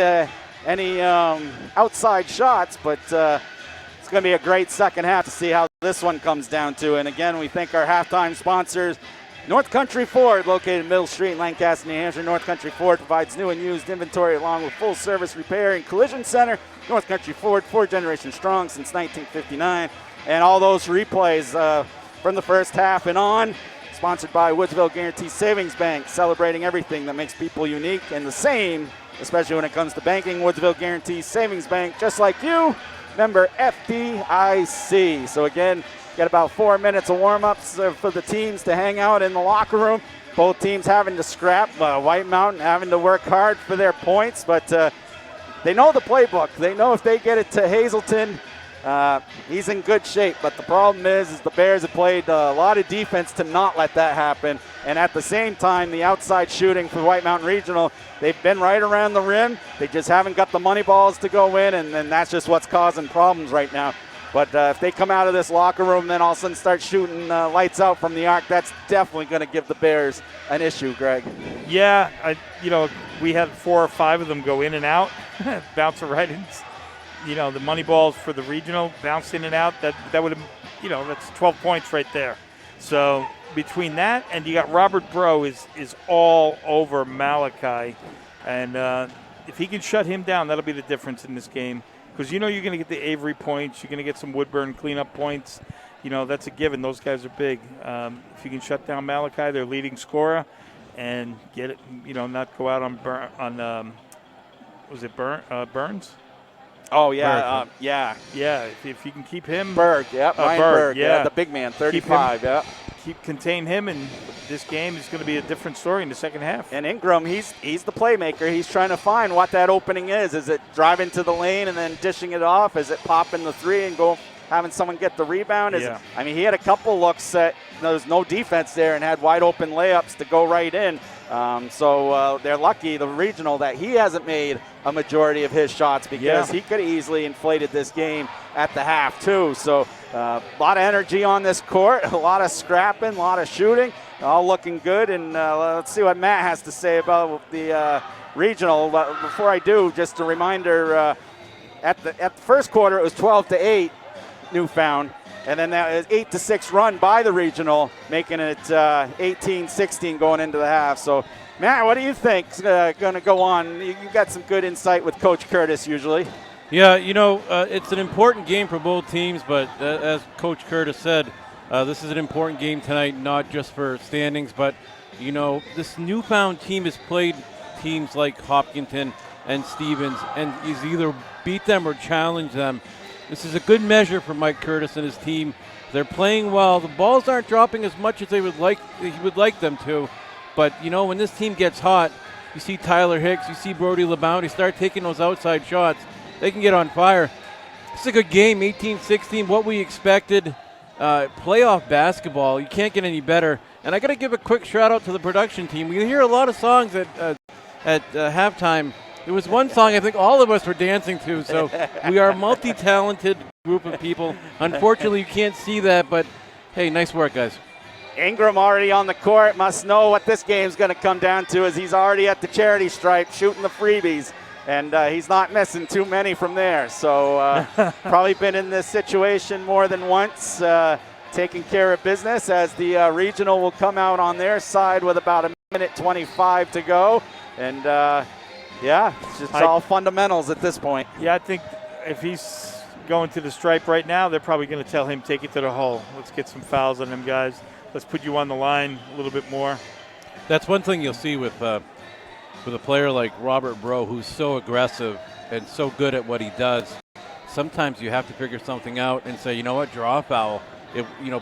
any outside shots, but it's going to be a great second half to see how this one comes down to. And again, we thank our halftime sponsors, North Country Ford, located in Middle Street in Lancaster, New Hampshire. North Country Ford provides new and used inventory along with full service repair and collision center. North Country Ford, 4 generations strong since 1959. And all those replays from the first half and on, sponsored by Woodsville Guarantee Savings Bank, celebrating everything that makes people unique and the same, especially when it comes to banking. Woodsville Guarantee Savings Bank, just like you, member FDIC. So again, got about 4 minutes of warm-ups for the teams to hang out in the locker room. Both teams having to scrap. White Mountain having to work hard for their points, but they know the playbook. They know if they get it to Hazelton, he's in good shape. But the problem is the Bears have played a lot of defense to not let that happen. And at the same time, the outside shooting for White Mountain Regional, they've been right around the rim. They just haven't got the money balls to go in, and that's just what's causing problems right now. But if they come out of this locker room and then all of a sudden start shooting lights out from the arc, that's definitely going to give the Bears an issue, Greg. Yeah, we had 4 or 5 of them go in and out, bouncing right in. The money balls for the regional bounced in and out. That would have, that's 12 points right there. So between that and you got Robert Bro is all over Malachi. And if he can shut him down, that'll be the difference in this game. Because you're going to get the Avery points, you're going to get some Woodburn cleanup points. That's a given. Those guys are big. If you can shut down Malachi, their leading scorer, and get it, not go out on Burns? Oh, yeah, yeah. Yeah, if you can keep him. Berg, yeah, Ryan Berg, yeah, the big man, 35, contain him, and this game is going to be a different story in the second half. And Ingram, he's the playmaker. He's trying to find what that opening is. Is it driving to the lane and then dishing it off? Is it popping the 3 and having someone get the rebound? He had a couple looks that there was no defense there and had wide open layups to go right in. So they're lucky, the regional, that he hasn't made a majority of his shots because he could have easily inflated this game at the half too. So a lot of energy on this court, a lot of scrapping, a lot of shooting, all looking good. And let's see what Matt has to say about the regional. But before I do, just a reminder, at the first quarter it was 12-8 Newfound. And then that 8-6 run by the regional, making it 18-16 going into the half. So, Matt, what do you think's going to go on? You got some good insight with Coach Curtis usually. Yeah, it's an important game for both teams, but as Coach Curtis said, this is an important game tonight, not just for standings, but, this Newfound team has played teams like Hopkinton and Stevens, and he's either beat them or challenged them. This is a good measure for Mike Curtis and his team. They're playing well. The balls aren't dropping as much as he would like them to. But, when this team gets hot, you see Tyler Hicks, you see Brody LeBounty start taking those outside shots. They can get on fire. It's a good game, 18-16, what we expected. Playoff basketball, you can't get any better. And I got to give a quick shout out to the production team. We hear a lot of songs at halftime It was one song I think all of us were dancing to, so we are a multi-talented group of people. Unfortunately, you can't see that, but hey, nice work, guys. Ingram already on the court, must know what this game's going to come down to, as he's already at the charity stripe shooting the freebies, and he's not missing too many from there. So probably been in this situation more than once, taking care of business, as the regional will come out on their side with about a minute 25 to go. And yeah, it's just all fundamentals at this point. Yeah, I think if he's going to the stripe right now, they're probably going to tell him, take it to the hole. Let's get some fouls on them guys. Let's put you on the line a little bit more. That's one thing you'll see with a player like Robert Bro, who's so aggressive and so good at what he does. Sometimes you have to figure something out and say, you know what, draw a foul.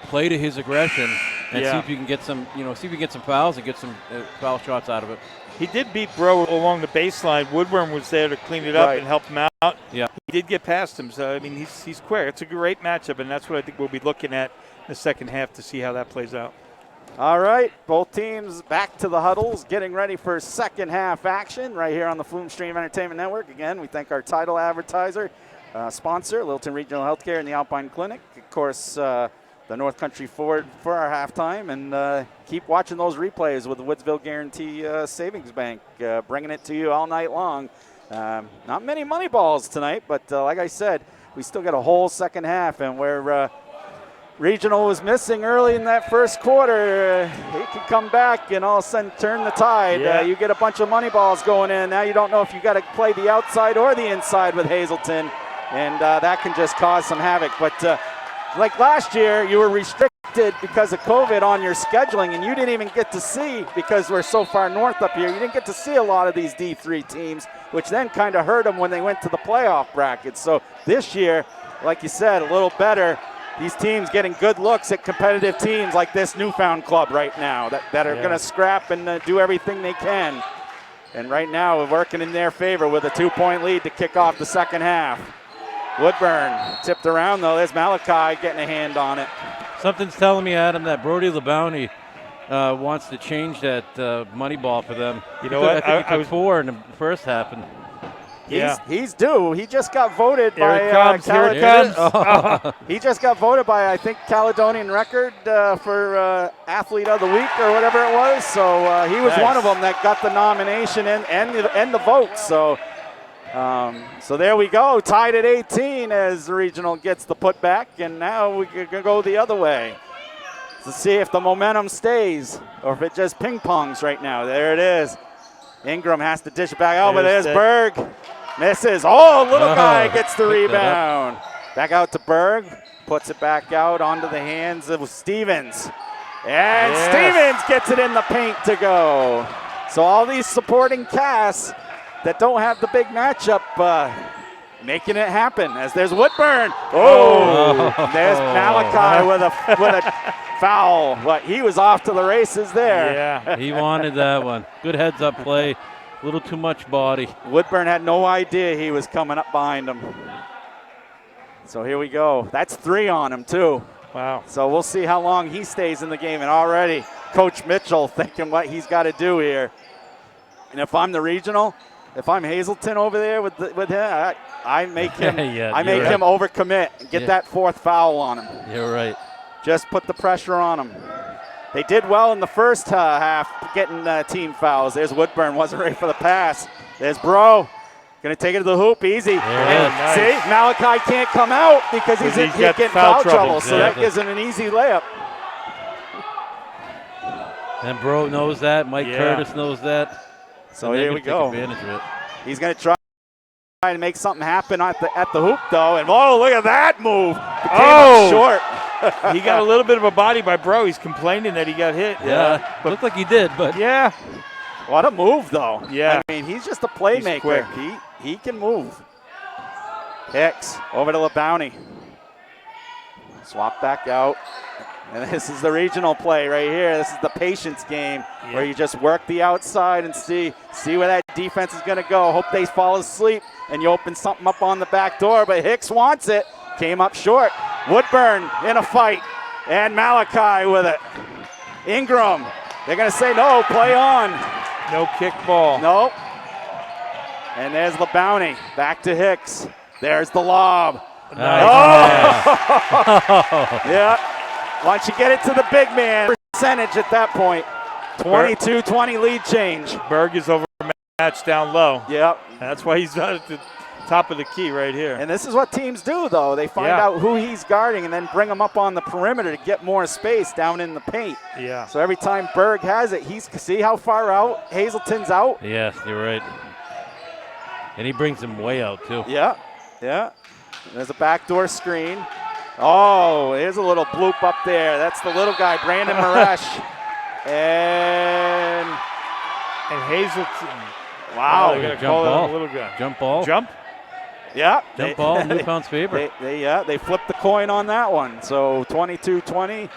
Play to his aggression and see if you can get some, see if you can get some fouls and get some foul shots out of it. He did beat Bro along the baseline. Woodburn was there to clean it up and help him out. Yeah, he did get past him. So I mean, he's quick. It's a great matchup, and that's what I think we'll be looking at in the second half to see how that plays out. All right, both teams back to the huddles, getting ready for second half action right here on the Flume Stream Entertainment Network. Again, we thank our title advertiser, sponsor, Littleton Regional Healthcare and the Alpine Clinic. Of course, the North Country Ford for our halftime, and keep watching those replays with the Woodsville Guarantee Savings Bank, bringing it to you all night long. Not many money balls tonight, but like I said, we still got a whole second half, and where Regional was missing early in that first quarter, he can come back and all of a sudden turn the tide. You get a bunch of money balls going in. Now you don't know if you got to play the outside or the inside with Hazelton, and that can just cause some havoc. But like last year, you were restricted because of COVID on your scheduling, and you didn't even get to see, because we're so far north up here, you didn't get to see a lot of these D3 teams, which then kind of hurt them when they went to the playoff brackets. So this year, like you said, a little better. These teams getting good looks at competitive teams like this Newfound club right now that are going to scrap and do everything they can. And right now we're working in their favor with a 2-point lead to kick off the second half. Woodburn tipped around, though. There's Malachi getting a hand on it. Something's telling me, Adam, that Brody LeBounty wants to change that money ball for them. You know what? I think he took 4 in the first half. And He's due. He just got voted by He just got voted by, I think, Caledonian Record for Athlete of the Week or whatever it was. So he was one of them that got the nomination and the vote. So so there we go, tied at 18 as the regional gets the putback, and now we can go the other way to see if the momentum stays or if it just ping pongs right now. There it is. Ingram has to dish it back out, but there's Berg. Misses. Oh, little guy gets the rebound. Back out to Berg. Puts it back out onto the hands of Stevens. And Stevens gets it in the paint to go. So all these supporting casts that don't have the big matchup making it happen, as there's Woodburn. There's Malachi with a foul. But he was off to the races there. Yeah, he wanted that one. Good heads-up play. A little too much body. Woodburn had no idea he was coming up behind him. So here we go. That's 3 on him, too. Wow. So we'll see how long he stays in the game. And already Coach Mitchell thinking what he's got to do here. And if I'm the regional, if I'm Hazelton over there with him, I make him him overcommit and get that 4th foul on him. You're right. Just put the pressure on him. They did well in the first half getting team fouls. There's Woodburn, wasn't ready for the pass. There's Bro, going to take it to the hoop, easy. Nice. See, Malachi can't come out because he's getting foul trouble. So that gives him an easy layup. And Bro knows that. Mike Curtis knows that. So here we go. Take advantage of it. He's going to try to make something happen at the hoop, though. And look at that move. Came up short. He got a little bit of a body by Bro. He's complaining that he got hit. Yeah, but looked like he did, but yeah. What a move, though. Yeah. I mean, he's just a playmaker. He can move. Hicks over to LeBounty. Swap back out. And this is the regional play right here. This is the patience game where you just work the outside and see where that defense is going to go. Hope they fall asleep and you open something up on the back door. But Hicks wants it. Came up short. Woodburn in a fight. And Malachi with it. Ingram. They're going to say no, play on. No kick ball. Nope. And there's LeBounty. Back to Hicks. There's the lob. Nice. Oh! Yeah. Once you get it to the big man, percentage at that point. 22-20 lead change. Berg is overmatched down low. Yep. That's why he's not at the top of the key right here. And this is what teams do, though. They find out who he's guarding and then bring him up on the perimeter to get more space down in the paint. Yeah. So every time Berg has it, see how far out Hazelton's out? Yes, you're right. And he brings him way out, too. Yeah, yeah. There's a backdoor screen. Oh, here's a little bloop up there. That's the little guy, Brandon Maresh. And Hazelton. Wow. They're going to jump call ball. it a little guy. Jump ball. Jump? Yeah. Jump ball, Newfound's favor. They flipped the coin on that one. So 22-20,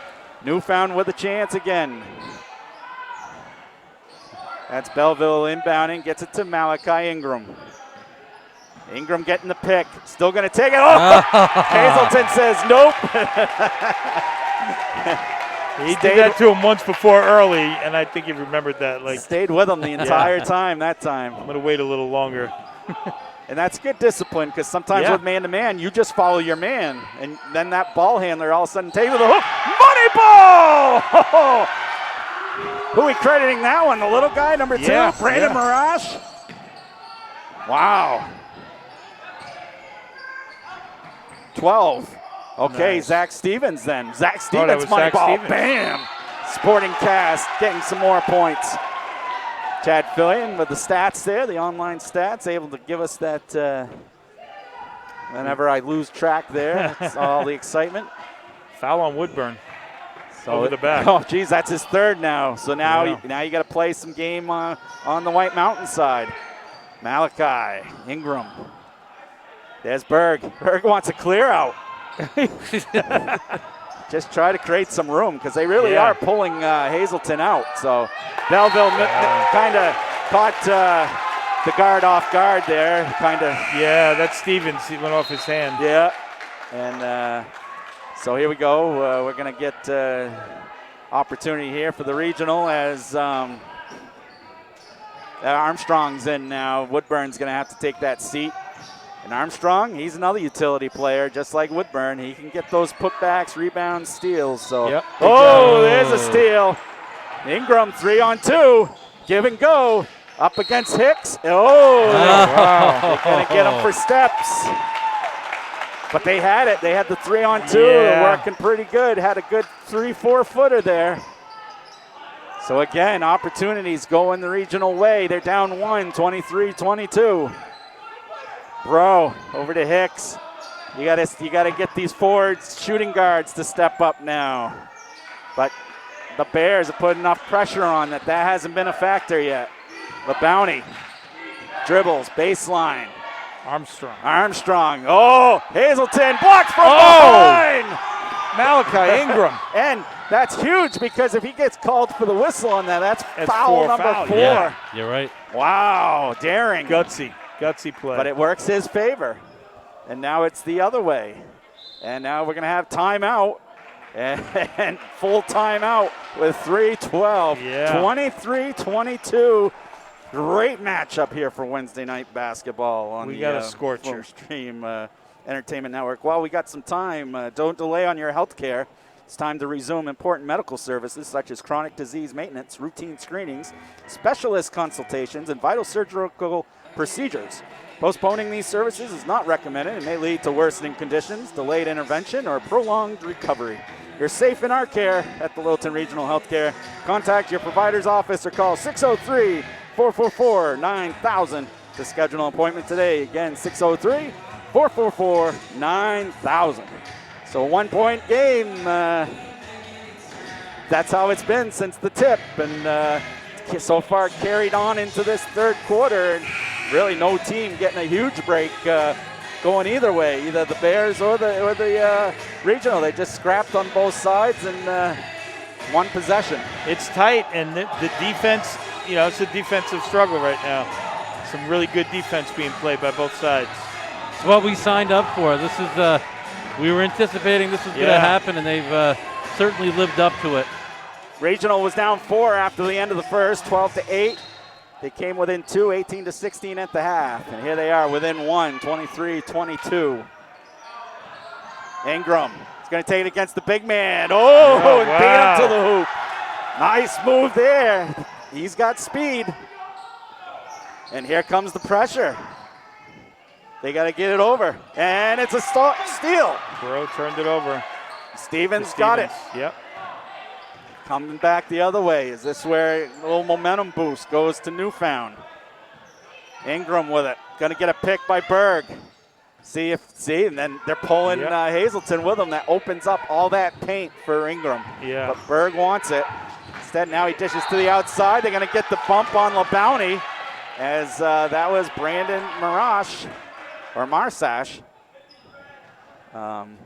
Newfound with a chance again. That's Belleville inbounding, gets it to Malachi Ingram. Ingram getting the pick, still going to take it. Oh! Hazelton says nope. He did that to him once before early, and I think he remembered that. Like, stayed with him the entire time that time. I'm going to wait a little longer. And that's good discipline, because sometimes with man-to-man, you just follow your man. And then that ball handler all of a sudden takes with a hook. Money ball! Who are we crediting that one? The little guy, number 2, Brandon Marash? Wow. 12. Okay, nice. Zach Stevens then. Zach Stevens, money ball. Stevens. Bam! Sporting Cast getting some more points. Chad Fillion with the stats there, the online stats, able to give us that whenever I lose track there. That's all the excitement. Foul on Woodburn. So over the back. Oh, geez, that's his third now. So now, you got to play some game on the White Mountain side. Malachi, Ingram. There's Berg. Berg wants a clear out. Just try to create some room because they really are pulling Hazelton out. So Belleville kind of caught the guard off guard there. Kind of. Yeah, that's Stevens. He went off his hand. Yeah. And so here we go. We're going to get opportunity here for the regional as Armstrong's in now. Woodburn's going to have to take that seat. And Armstrong, he's another utility player, just like Woodburn. He can get those putbacks, rebounds, steals. So, there's a steal. Ingram 3-on-2, give and go, up against Hicks. Oh, wow! They're gonna get him for steps. But they had it. They had the 3-on-2, working pretty good. Had a good 3-4 footer there. So again, opportunities going the regional way. They're down 1, 23-22. Bro, over to Hicks. You gotta get these forwards, shooting guards to step up now. But the Bears have put enough pressure on that hasn't been a factor yet. LeBounty dribbles, baseline. Armstrong. Oh, Hazelton blocked from behind. Malachi Ingram. And that's huge because if he gets called for the whistle on that's foul number 4. Yeah, you're right. Wow, daring. Gutsy play. But it works his favor. And now it's the other way. And now we're going to have timeout. And full timeout with 3:12. Yeah. 23-22. Great matchup here for Wednesday night basketball on the Scorcher Stream Entertainment Network. While we got some time, don't delay on your health care. It's time to resume important medical services such as chronic disease maintenance, routine screenings, specialist consultations, and vital surgical procedures. Postponing these services is not recommended and may lead to worsening conditions, delayed intervention, or prolonged recovery. You're safe in our care at the Littleton Regional Healthcare. Contact your provider's office or call 603-444-9000 to schedule an appointment today. Again, 603-444-9000. So a 1-point game. That's how it's been since the tip. And so far carried on into this third quarter. Really no team getting a huge break going either way, either the Bears or the regional. They just scrapped on both sides and one possession. It's tight, and the defense, it's a defensive struggle right now. Some really good defense being played by both sides. It's what we signed up for. This is we were anticipating this was going to happen, and they've certainly lived up to it. Regional was down 4 after the end of the first, 12-8. They came within 2, 18-16 at the half. And here they are within 1, 23-22. Ingram is going to take it against the big man. Oh, and beat him to the hoop. Nice move there. He's got speed. And here comes the pressure. They got to get it over. And it's a steal. Bro turned it over. Stevens got it. Yep. Coming back the other way. Is this where a little momentum boost goes to Newfound? Ingram with it. Going to get a pick by Berg. And then they're pulling Hazelton with them. That opens up all that paint for Ingram. Yeah. But Berg wants it. Instead, now he dishes to the outside. They're going to get the bump on LeBounty, as that was Brandon Marsash. And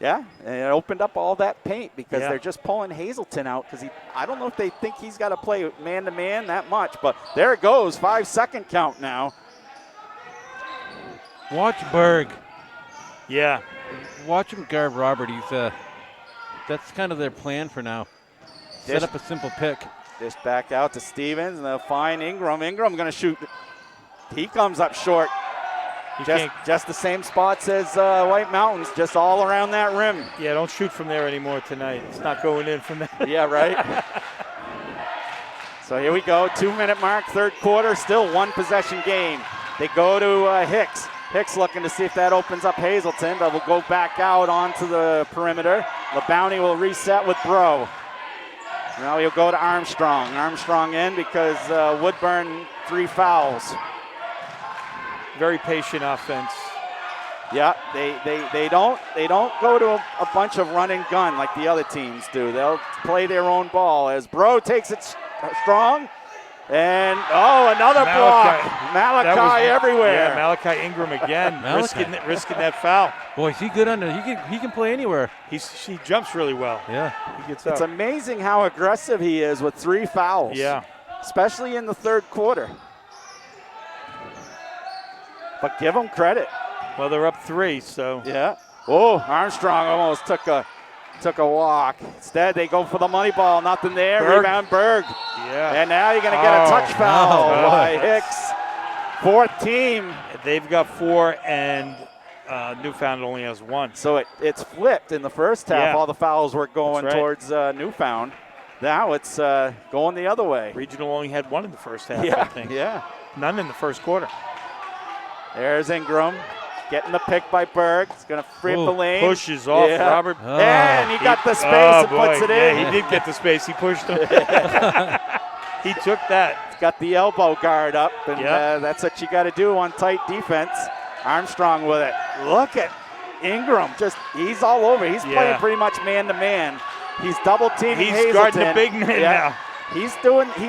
it opened up all that paint because they're just pulling Hazelton out because I don't know if they think he's got to play man-to-man that much, but there it goes, 5-second count now. Watch Berg. Yeah. Watch him guard Robert. That's kind of their plan for now. Set up a simple pick. Dish back out to Stevens, and they'll find Ingram. Ingram going to shoot. He comes up short. Just the same spots as White Mountains, just all around that rim. Yeah, don't shoot from there anymore tonight. It's not going in from there. Yeah, right. So here we go, 2-minute mark, third quarter, still one possession game. They go to Hicks. Hicks looking to see if that opens up Hazelton, but will go back out onto the perimeter. LeBounty will reset with Bro. Now he'll go to Armstrong. Armstrong in because Woodburn 3 fouls. Very patient offense. Yeah, they don't go to a bunch of run and gun like the other teams do. They'll play their own ball as Bro takes it strong. And, another block. Malachi everywhere. Yeah, Malachi Ingram again, risking that foul. Boy, is he good under? He can play anywhere. He jumps really well. Yeah. He gets It's up. amazing how aggressive he is with 3 fouls. Yeah. Especially in the third quarter. But give him credit. Well, they're up 3, so. Yeah. Oh, Armstrong almost took a walk. Instead, they go for the money ball. Nothing there. Berg. Rebound, Berg. Yeah. And now you're going to get a touch foul by Hicks. 4th team. They've got 4, and Newfound only has 1. So it's flipped in the first half. Yeah. All the fouls were going That's right. towards Newfound. Now it's going the other way. Regional only had 1 in the first half, I think. Yeah. None in the first quarter. There's Ingram. Getting the pick by Berg. He's going to free up the lane. Pushes off Robert. And he got the space and puts it in. Yeah, he did get the space. He pushed him. He took that. He's got the elbow guard up, and that's what you got to do on tight defense. Armstrong with it. Look at Ingram. He's all over. He's playing pretty much man-to-man. He's double-teaming Hazelton. He's guarding the big man now. He's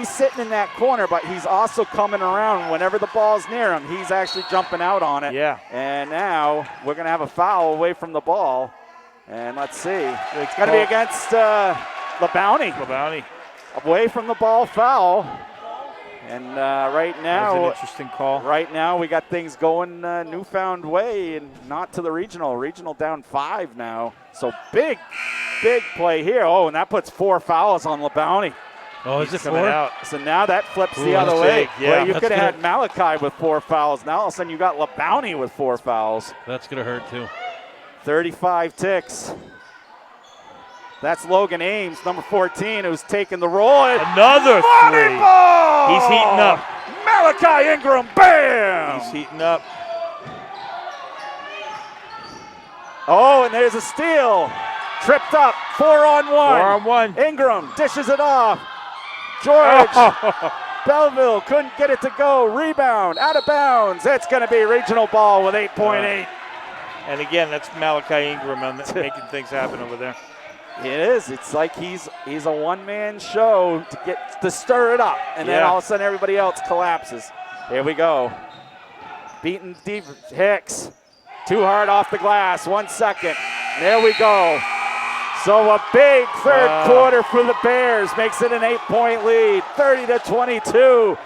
sitting in that corner, but he's also coming around. Whenever the ball's near him, he's actually jumping out on it. Yeah. And now we're going to have a foul away from the ball. And let's see. It's going to be against LeBounty. Away from the ball foul. And right now, that was an interesting call. Right now, we got things going Newfound way and not to the regional. Regional down 5 now. So big play here. Oh, and that puts 4 fouls on LeBounty. Oh, is it coming 4? out? So now that flips the other way. Yeah, well, you could have had Malachi with 4 fouls. Now all of a sudden you got LeBounty with 4 fouls. That's going to hurt too. 35 ticks. That's Logan Ames, number 14, who's taking the roll. Another 3. Ball! He's heating up. Malachi Ingram, bam! He's heating up. Oh, and there's a steal. Tripped up, 4-on-1. 4-on-1. Ingram dishes it off. George Belleville couldn't get it to go. Rebound, out of bounds. It's going to be regional ball with 8.8. And again, that's Malachi Ingram making things happen over there. It is. It's like he's a one-man show to stir it up, and then all of a sudden everybody else collapses. Here we go. Beaten deep. Hicks. Too hard off the glass. 1 second. There we go. So a big third quarter for the Bears makes it an 8-point lead, 30-22.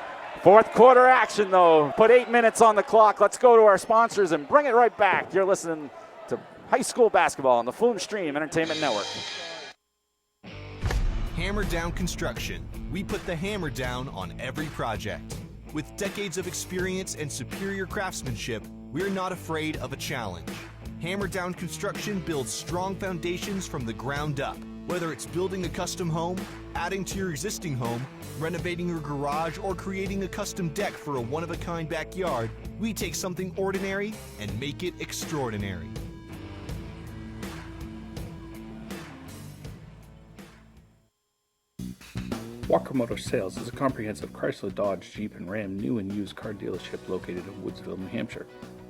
Fourth quarter action, though. Put 8 minutes on the clock. Let's go to our sponsors and bring it right back. You're listening to high school basketball on the Flume Stream Entertainment Network. Hammer Down Construction, we put the hammer down on every project. With decades of experience and superior craftsmanship, we're not afraid of a challenge. Hammer Down Construction builds strong foundations from the ground up. Whether it's building a custom home, adding to your existing home, renovating your garage, or creating a custom deck for a one-of-a-kind backyard, we take something ordinary and make it extraordinary. Walker Motor Sales is a comprehensive Chrysler, Dodge, Jeep, and Ram new and used car dealership located in Woodsville, New Hampshire.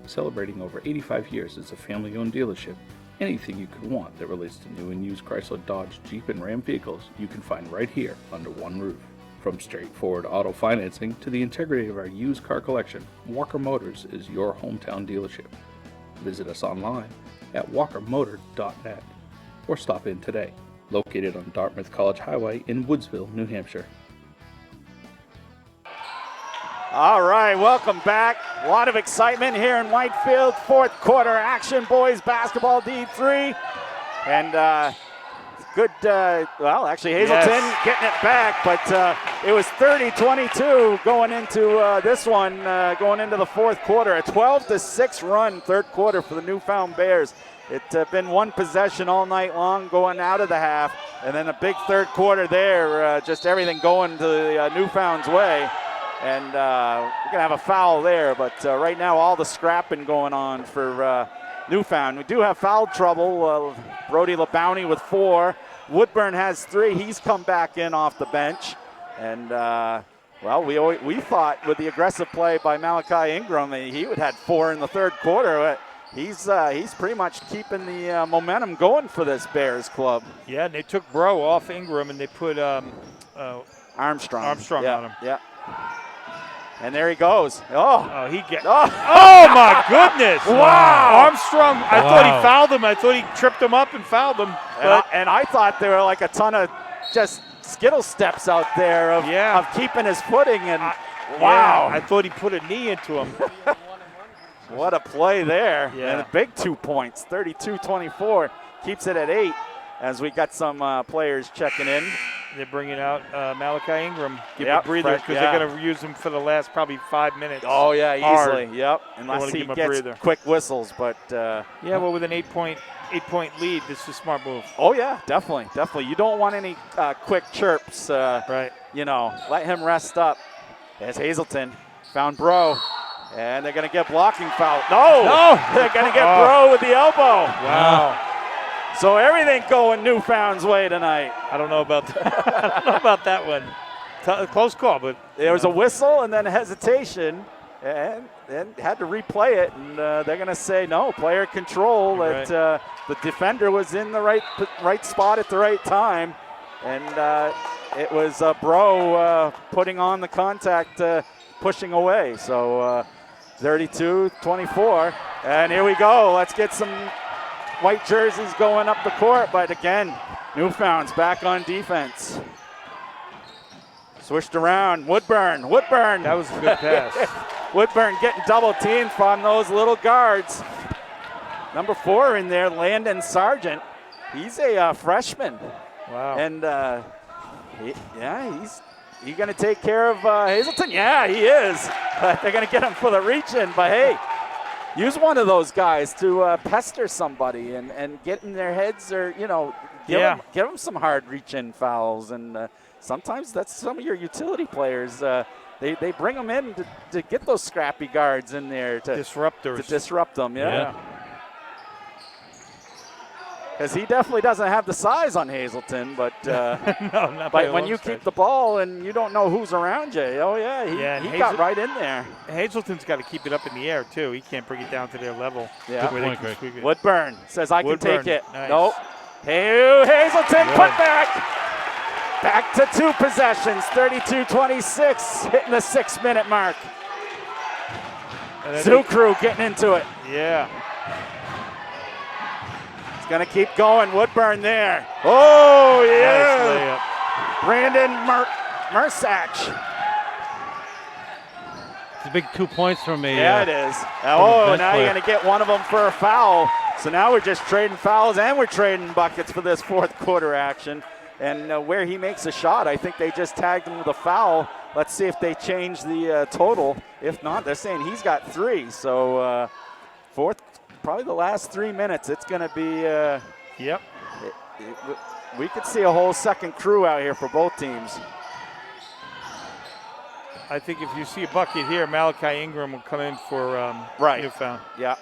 Celebrating over 85 years as a family-owned dealership, anything you could want that relates to new and used Chrysler, Dodge, Jeep, and Ram vehicles you can find right here under one roof. From straightforward auto financing to the integrity of our used car collection, Walker Motors is your hometown dealership. Visit us online at walkermotor.net or stop in today. Located on Dartmouth College Highway in Woodsville, New Hampshire. All right, welcome back. A lot of excitement here in Whitefield. Fourth quarter action, boys basketball D3. And good, well, actually Hazelton getting it back, but it was 30-22 going into this one, going into the fourth quarter. A 12-6 run third quarter for the Newfound Bears. It's been one possession all night long going out of the half, and then a big third quarter there, just everything going to the Newfound's way. And we're going to have a foul there, but right now all the scrapping going on for Newfound. We do have foul trouble. Brody LeBounty with 4. Woodburn has 3. He's come back in off the bench. And, well, we thought with the aggressive play by Malachi Ingram, he would have had 4 in the third quarter. He's pretty much keeping the momentum going for this Bears club. Yeah, and they took Bro off Ingram and they put Armstrong on him. Yeah. And there he goes. Oh, he gets. Oh my goodness! Wow. Armstrong. I thought he fouled him. I thought he tripped him up and fouled him. And I thought there were like a ton of just skittle steps out there of keeping his footing. And wow, I thought he put a knee into him. What a play there. Yeah. And a big 2 points, 32-24. Keeps it at 8 as we got some players checking in. They're bringing out Malachi Ingram. Give him a breather because they're going to use him for the last probably 5 minutes. Oh, yeah, easily. Hard. Yep. Unless he gets quick whistles. But well, with an 8-point lead, this is a smart move. Oh, yeah, definitely. You don't want any quick chirps. Right. You know, let him rest up. There's Hazelton. Found Bro. And they're going to get blocking foul. No! They're going to get Bro with the elbow. Wow. So everything going Newfound's way tonight. I don't know about that. I don't know about that one. Close call, but there was a whistle and then a hesitation, and then had to replay it. And they're going to say no, player control. That the defender was in the right spot at the right time, and it was Bro putting on the contact, pushing away. So 32-24, and here we go. Let's get some white jerseys going up the court, but again, Newfound's back on defense. Switched around, Woodburn. That was a good pass. Woodburn getting double teamed from those little guards. Number 4 in there, Landon Sargent. He's a freshman. Wow. And he's going to take care of Hazelton? Yeah, he is. But they're going to get him for the reach-in, but hey, use one of those guys to pester somebody and get in their heads, or give them some hard reach-in fouls. And sometimes that's some of your utility players. They bring them in to get those scrappy guards in there to disrupt them. Yeah. Because he definitely doesn't have the size on Hazelton, but but when you keep the ball and you don't know who's around you, he got right in there. Hazelton's got to keep it up in the air too. He can't bring it down to their level. Yeah. Woodburn says I can take it. Nice. Nope. Hey, Hazelton put back to 2 possessions. 32-26, hitting the 6-minute mark. Zukru getting into it. Yeah. Going to keep going. Woodburn there. Oh, yeah. Nice layup. Brandon Mersach. It's a big 2 points from me. Yeah, it is. Oh, now you're going to get one of them for a foul. So now we're just trading fouls and we're trading buckets for this fourth quarter action. And where he makes a shot, I think they just tagged him with a foul. Let's see if they change the total. If not, they're saying he's got 3. So fourth, probably the last 3 minutes, it's going to be. Yep. We could see a whole second crew out here for both teams. I think if you see a bucket here, Malachi Ingram will come in for Newfound. Yeah.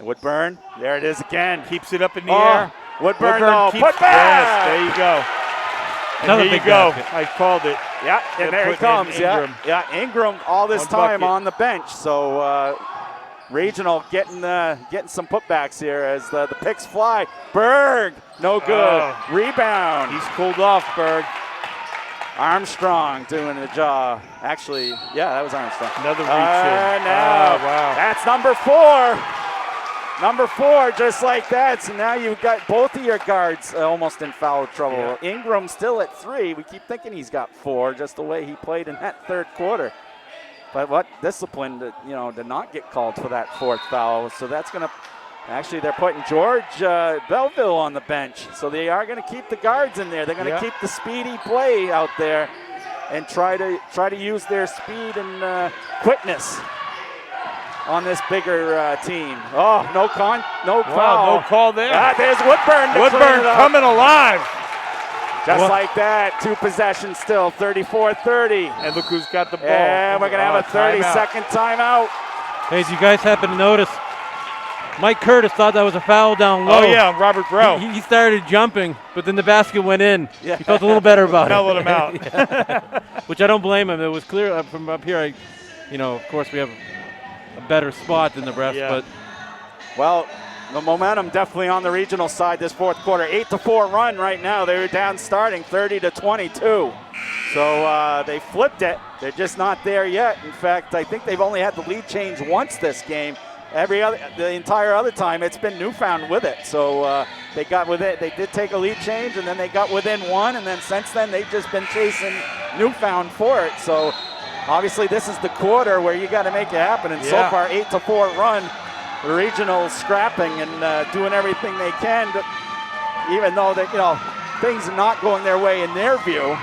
Woodburn, there it is again. Keeps it up in the air. Woodburn though, keeps, put back! Yes, there you go. And Another there you big go. basket. I called it. Yeah, and there he comes. Ingram. Yeah, Ingram all this One time bucket. on the bench. So Regional getting some putbacks here as the picks fly. Berg, no good. Rebound. He's cooled off, Berg. Armstrong doing the job. Actually, yeah, that was Armstrong. Another reach in. Now, wow. That's number 4. Number 4, just like that. So now you've got both of your guards almost in foul trouble. Yeah. Ingram still at 3. We keep thinking he's got 4, just the way he played in that third quarter. But what discipline to not get called for that 4th foul. So that's going to actually, they're putting George Belleville on the bench. So they are going to keep the guards in there. They're going to keep the speedy play out there and try to use their speed and quickness on this bigger team. Oh, no foul. No call there. There's Woodburn. Woodburn coming alive. Just like that, 2 possessions still, 34-30. And look who's got the ball. And we're going to have a 30-second timeout. Hey, as you guys happen to notice, Mike Curtis thought that was a foul down low. Oh, yeah, Robert Breaux. He started jumping, but then the basket went in. Yeah. He felt a little better about it. Mellowed him out. Which I don't blame him. It was clear from up here. Of course, we have a better spot than the rest. Yeah. But Well, the momentum definitely on the regional side this 4th quarter. 8-4 run right now. They were down starting 30-22. So they flipped it. They're just not there yet. In fact, I think they've only had the lead change once this game. The entire other time, it's been Newfound with it. So they got with it. They did take a lead change, and then they got within 1, and then since then they've just been chasing Newfound for it. So obviously this is the quarter where you got to make it happen. And so far, 8-4 run. The regional scrapping and doing everything they can, even though things are not going their way in their view.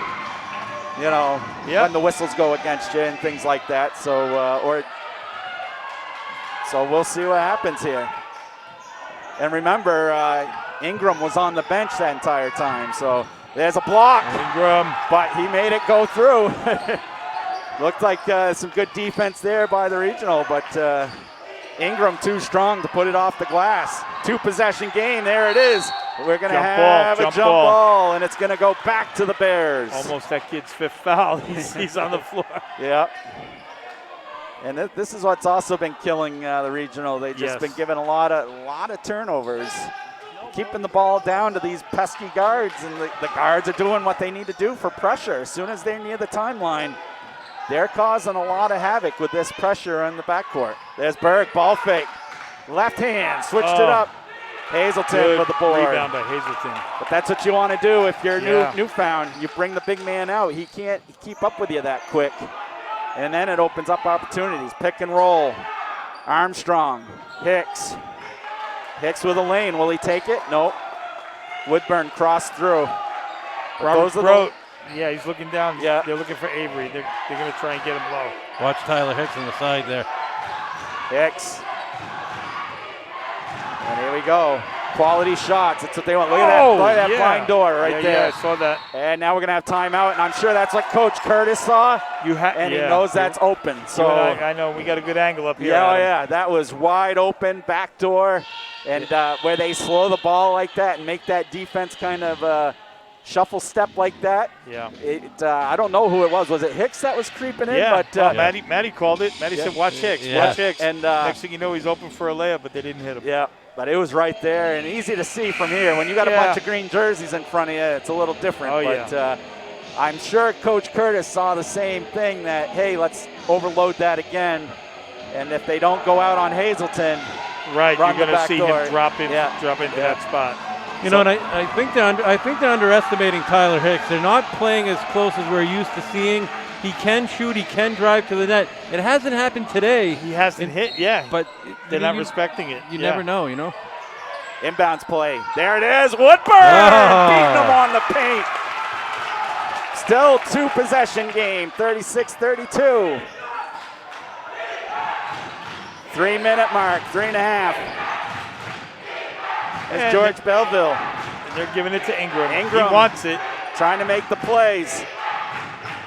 When the whistles go against you and things like that. So So we'll see what happens here. And remember, Ingram was on the bench that entire time. So there's a block. Ingram. But he made it go through. Looked like some good defense there by the regional, but Ingram too strong to put it off the glass. 2-possession game, there it is. We're going to have a jump ball, and it's going to go back to the Bears. Almost that kid's 5th foul. He's on the floor. Yep. And this is what's also been killing the regional. They've just been giving a lot of turnovers, keeping the ball down to these pesky guards, and the guards are doing what they need to do for pressure. As soon as they're near the timeline, they're causing a lot of havoc with this pressure in the backcourt. There's Berg, ball fake. Left hand, switched it up. Hazelton with the board. Rebound by Hazelton. But that's what you want to do if you're Newfound. You bring the big man out. He can't keep up with you that quick. And then it opens up opportunities. Pick and roll. Armstrong, Hicks. Hicks with a lane. Will he take it? Nope. Woodburn crossed through. Robert Breaux. Yeah, he's looking down. Yeah. They're looking for Avery. They're going to try and get him low. Watch Tyler Hicks on the side there. Hicks. And here we go. Quality shots. That's what they want. Look at that. Look at that blind door right there. Yeah, I saw that. And now we're going to have timeout, and I'm sure that's what Coach Curtis saw. And he knows that's open. So I know we got a good angle up here. Yeah, that was wide open, back door. And where they slow the ball like that and make that defense kind of shuffle step like that. Yeah. I don't know who it was. Was it Hicks that was creeping in? Yeah, But Matty called it. Matty said, watch Hicks, watch Hicks. And next thing you know, he's open for a layup, but they didn't hit him. Yeah, but it was right there and easy to see from here. When you got a bunch of green jerseys in front of you, it's a little different. But I'm sure Coach Curtis saw the same thing, that, hey, let's overload that again. And if they don't go out on Hazelton, right, you're going to see door. him drop into that spot. You know, and I think they're underestimating Tyler Hicks. They're not playing as close as we're used to seeing. He can shoot. He can drive to the net. It hasn't happened today. He hasn't hit, but but they're not respecting it. You never know, Inbounds play. There it is. Woodburn beating him on the paint. Still 2-possession game, 36-32. 3-minute mark, 3.5. It's George Belleville. And they're giving it to Ingram. Ingram He wants it. Trying to make the plays.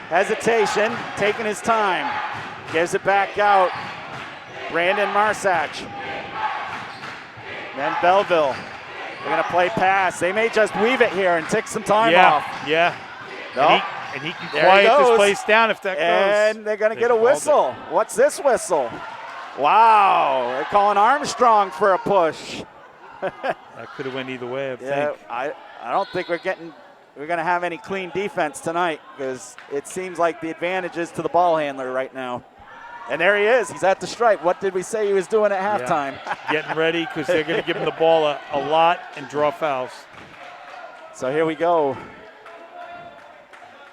Hesitation, taking his time. Gives it back out. Brandon Marsach. Then Belleville. They're going to play pass. They may just weave it here and take some time off. Yeah. Nope. And he can There quiet he this goes. place down if that goes. And they're going to get a whistle. What's this whistle? Wow. They're calling Armstrong for a push. That could have went either way, I Yeah, think. I don't think we're going to have any clean defense tonight because it seems like the advantage is to the ball handler right now. And there he is. He's at the stripe. What did we say he was doing at halftime? Getting ready because they're going to give him the ball a lot and draw fouls. So here we go.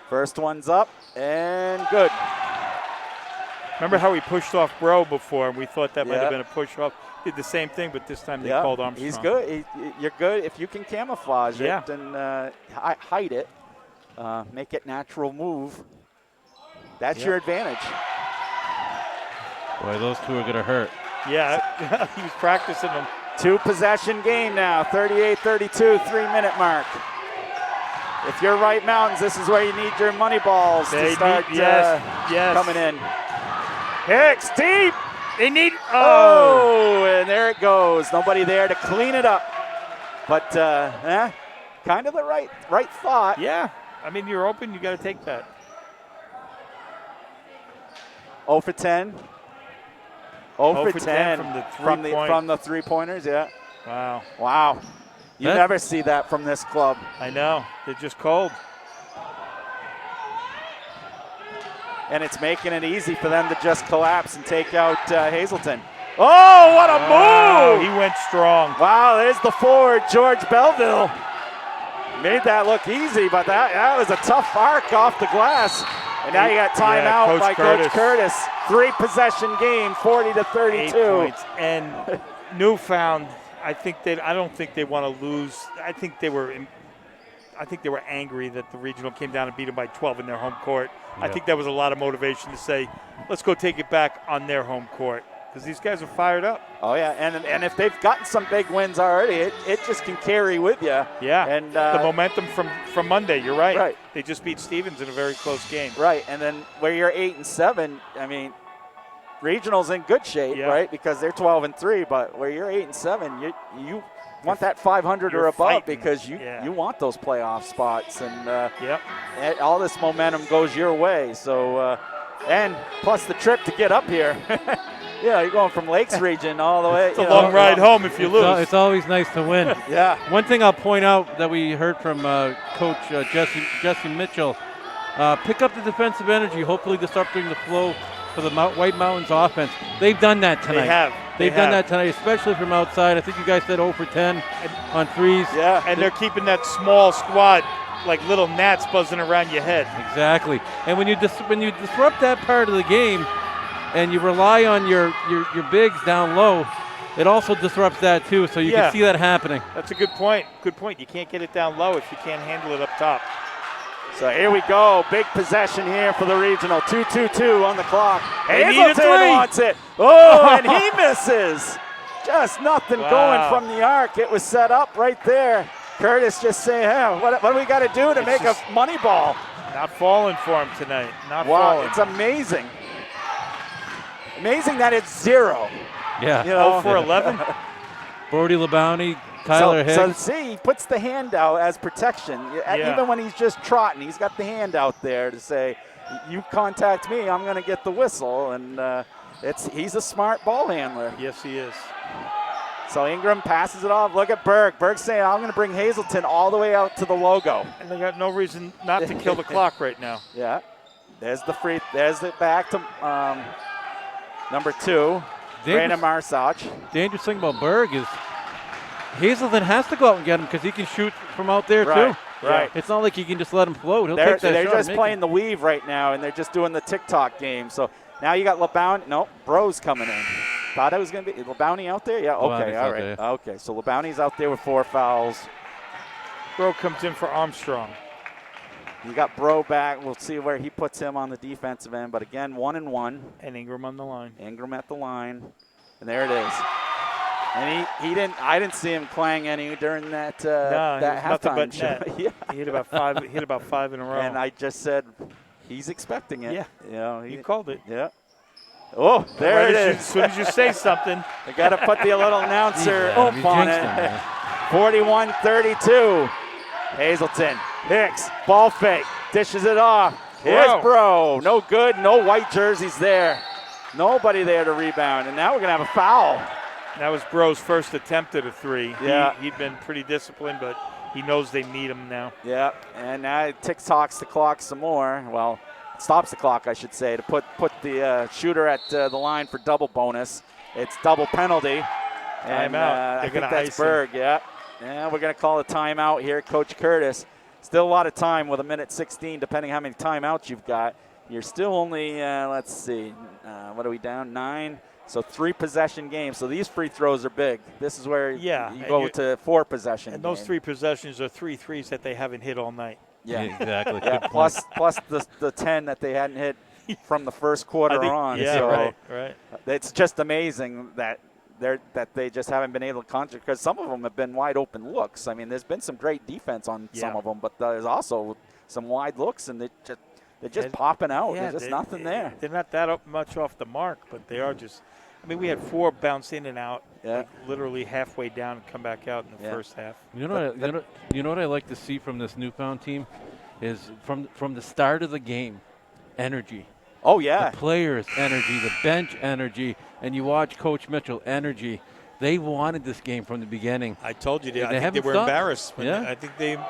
First one's up and good. Remember how we pushed off Bro before and we thought that might have been a push off? Did the same thing, but this time they called Armstrong. He's good. You're good if you can camouflage it and hide it, make it natural move. That's your advantage. Boy, those two are going to hurt. Yeah, he was practicing them. 2-possession game now, 38-32, 3-minute mark. If you're Wright Mountains, this is where you need your money balls to start coming in. Hicks, deep. They need, and there it goes. Nobody there to clean it up. But kind of the right thought. Yeah, I mean, you're open, you got to take that. 0 for 10. 0 for 10 from the 3-pointers, yeah. Wow. You never see that from this club. I know. They're just cold. And it's making it easy for them to just collapse and take out Hazelton. Oh, what a move! He went strong. Wow, there's the forward, George Belleville. Made that look easy, but that was a tough arc off the glass. And now you got timeout by Coach Curtis. 3-possession game, 40-32. 8 points. And Newfound, I don't think they want to lose. I think they were angry that the regional came down and beat them by 12 in their home court. I think that was a lot of motivation to say, let's go take it back on their home court because these guys are fired up. Oh, yeah, and if they've gotten some big wins already, it just can carry with you. Yeah, and the momentum from Monday, you're right. Right. They just beat Stevens in a very close game. Right, and then where you're 8-7, I mean, regional's in good shape, right, because they're 12-3, but where you're 8-7, you want that 500 or above fighting. Because you want those playoff spots, and all this momentum goes your way. So, and plus the trip to get up here. You're going from Lakes region all the way. It's a long ride home if you lose. It's always nice to win. One thing I'll point out that we heard from Coach Jesse Mitchell, pick up the defensive energy, hopefully disrupting the flow for the White Mountains offense. They've done that tonight. They've done that tonight, especially from outside. I think you guys said 0 for 10 on threes. Yeah, and they're keeping that small squad like little gnats buzzing around your head. Exactly. And when you disrupt that part of the game and you rely on your bigs down low, it also disrupts that too. So you can see that happening. That's a good point. Good point. You can't get it down low if you can't handle it up top. So here we go. Big possession here for the regional. 2:22 on the clock. Hazelton wants it. Oh, and he misses. Just nothing going from the arc. It was set up right there. Curtis just saying, hey, what do we got to do to make a money ball? Not falling for him tonight. Not wow, falling. It's amazing. Amazing that it's 0. Yeah. 0 for 11. Brody Labounty, Tyler Hicks. So see, he puts the hand out as protection. Even when he's just trotting, he's got the hand out there to say, you contact me, I'm going to get the whistle. And he's a smart ball handler. Yes, he is. So Ingram passes it off. Look at Berg. Berg's saying, I'm going to bring Hazelton all the way out to the logo. And they got no reason not to kill the clock right now. Yeah. There's the back to number 2, Brandon Marsach. Dangerous thing about Berg is Hazelton has to go out and get him because he can shoot from out there too. Right. It's not like you can just let him float. He'll they're take that they're shot just playing the weave right now, and they're just doing the TikTok game. So now you got LeBound. Nope, Bro's coming in. Thought it was going to be LeBounty out there? Yeah, okay, Lebounty's all out right. there. Okay, so LeBounty's out there with 4 fouls. Bro comes in for Armstrong. You got Bro back. We'll see where he puts him on the defensive end. But again, 1-1. And Ingram on the line. Ingram at the line. And there it is. And I didn't see him clang any during that that halftime show. Yeah. He hit about 5 in a row. And I just said he's expecting it. Yeah. You know, You called it. Yeah. Oh, there it is. As soon as you say something. I got to put the little announcer Adam, oomph you on jinxed it. him, man. 41-32. Hazelton, Hicks, ball fake, dishes it off. Here's Bro. No good, no white jerseys there. Nobody there to rebound, and now we're going to have a foul. That was Bro's first attempt at a 3. Yeah. He'd been pretty disciplined, but he knows they need him now. Yeah, and now it tick-tocks the clock some more. Well, it stops the clock, I should say, to put the shooter at the line for double bonus. It's double penalty. And Timeout. I think that's Berg, yeah. Yeah, we're going to call a timeout here, Coach Curtis. Still a lot of time with 1:16, depending how many timeouts you've got. You're still only, let's see, what are we down? 9. So 3 possession games. So these free throws are big. This is where you go to 4 possession. And those 3 possessions are 3 threes that they haven't hit all night. Yeah, exactly. Yeah, plus the 10 that they hadn't hit from the first quarter on. Yeah, so right. It's just amazing that they just haven't been able to concentrate, because some of them have been wide open looks. I mean, there's been some great defense on some of them, but there's also some wide looks, and they're just popping out. Yeah, there's just nothing there. They're not that much off the mark, but they are just. I mean, we had 4 bounce in and out, like literally halfway down and come back out in the first half. You know what I like to see from this Newfound team is from the start of the game, energy. Oh, yeah. The players' energy, the bench energy, and you watch Coach Mitchell, energy. They wanted this game from the beginning. I told you, I They think they were haven't embarrassed. Yeah.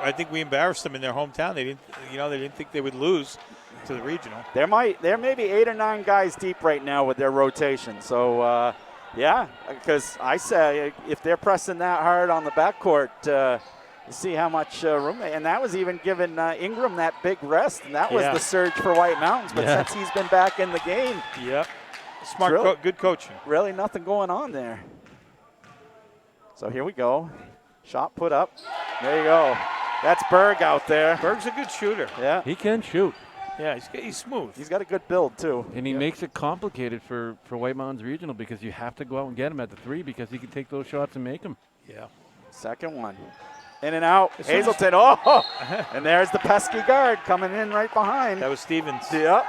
I think we embarrassed them in their hometown. They didn't think they would lose to the regional. There may be 8 or 9 guys deep right now with their rotation. So, because I say if they're pressing that hard on the backcourt, you see how much room and that was even giving Ingram that big rest, and that was the surge for White Mountains. But since he's been back in the game, smart, good coaching. Really, nothing going on there. So here we go, shot put up. There you go. That's Berg out there. Berg's a good shooter. Yeah, He can shoot. Yeah, he's smooth. He's got a good build too, And he makes it complicated for White Mountains Regional, because you have to go out and get him at the 3, because he can take those shots and make them. Yeah. Second one. In and out. Hazelton. Oh! And there's the pesky guard coming in right behind. That was Stevens. Yep.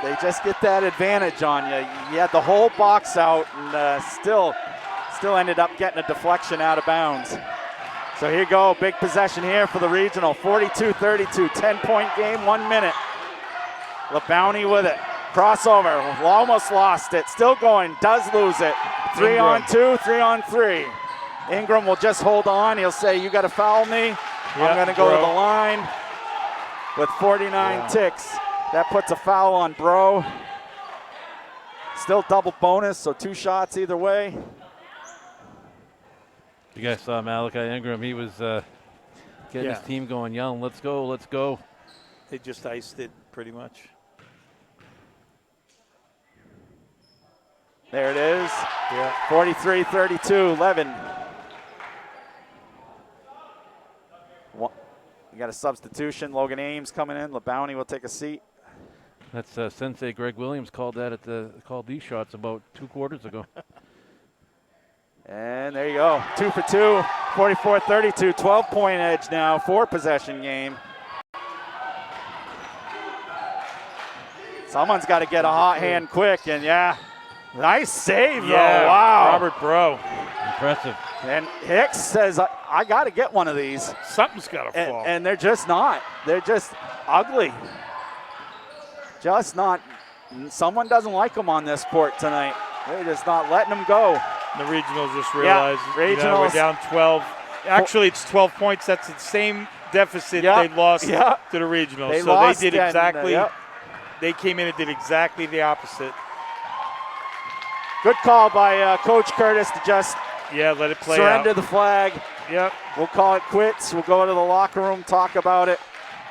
They just get that advantage on you. You had the whole box out, and still ended up getting a deflection out of bounds. So here you go. Big possession here for the regional. 42-32. 10-point game, 1 minute. LeBounty with it. Crossover. Almost lost it. Still going. Does lose it. 3 on 2, 3 on 3. Ingram will just hold on. He'll say, you got to foul me. I'm going to go to the line with 49 ticks. That puts a foul on Bro. Still double bonus, so 2 shots either way. You guys saw Malachi Ingram. He was getting his team going, yelling, let's go, let's go. They just iced it pretty much. There it is. 43-32, Levin. You got a substitution. Logan Ames coming in. LeBounty will take a seat. That's Sensei Greg Williams called these shots about 2 quarters ago. And there you go. 2 for 2. 44-32. 12-point edge now. 4 possession game. Someone's got to get a hot hand quick. And nice save though. Wow. Robert Bro. Impressive. And Hicks says, I got to get one of these. Something's got to fall. And they're just not. They're just ugly. Just not. Someone doesn't like them on this court tonight. They're just not letting them go. The regionals just realized regionals. We're down 12. Actually, it's 12 points. That's the same deficit they lost to the regionals. They did exactly. They came in and did exactly the opposite. Good call by Coach Curtis to just let it play surrender out. the flag. Yep. We'll call it quits. We'll go to the locker room, talk about it.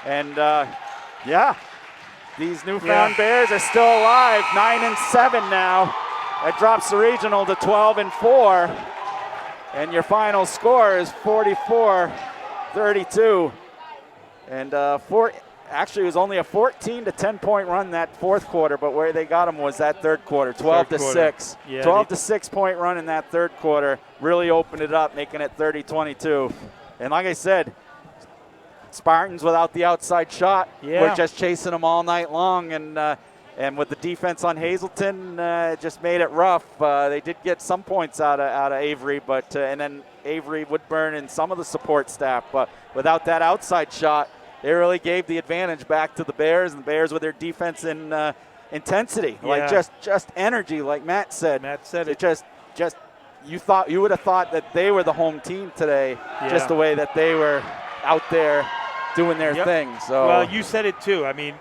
And, These Newfound Bears are still alive, 9-7 now. That drops the regional to 12-4. And your final score is 44-32. And actually, it was only a 14 to 10 point run that fourth quarter, but where they got them was that third quarter, 12 to 6. Yeah, 12 to 6 point run in that third quarter really opened it up, making it 30-22. And like I said, Spartans without the outside shot. We're just chasing them all night long, and with the defense on Hazelton, just made it rough. They did get some points out of Avery, but and then Avery, Woodburn, and some of the support staff. But without that outside shot, they really gave the advantage back to the Bears, and the Bears with their defense and intensity, like just energy, like Matt said. It just you would have thought that they were the home team today, just the way that they were out there doing their thing. So well, you said it too. I mean,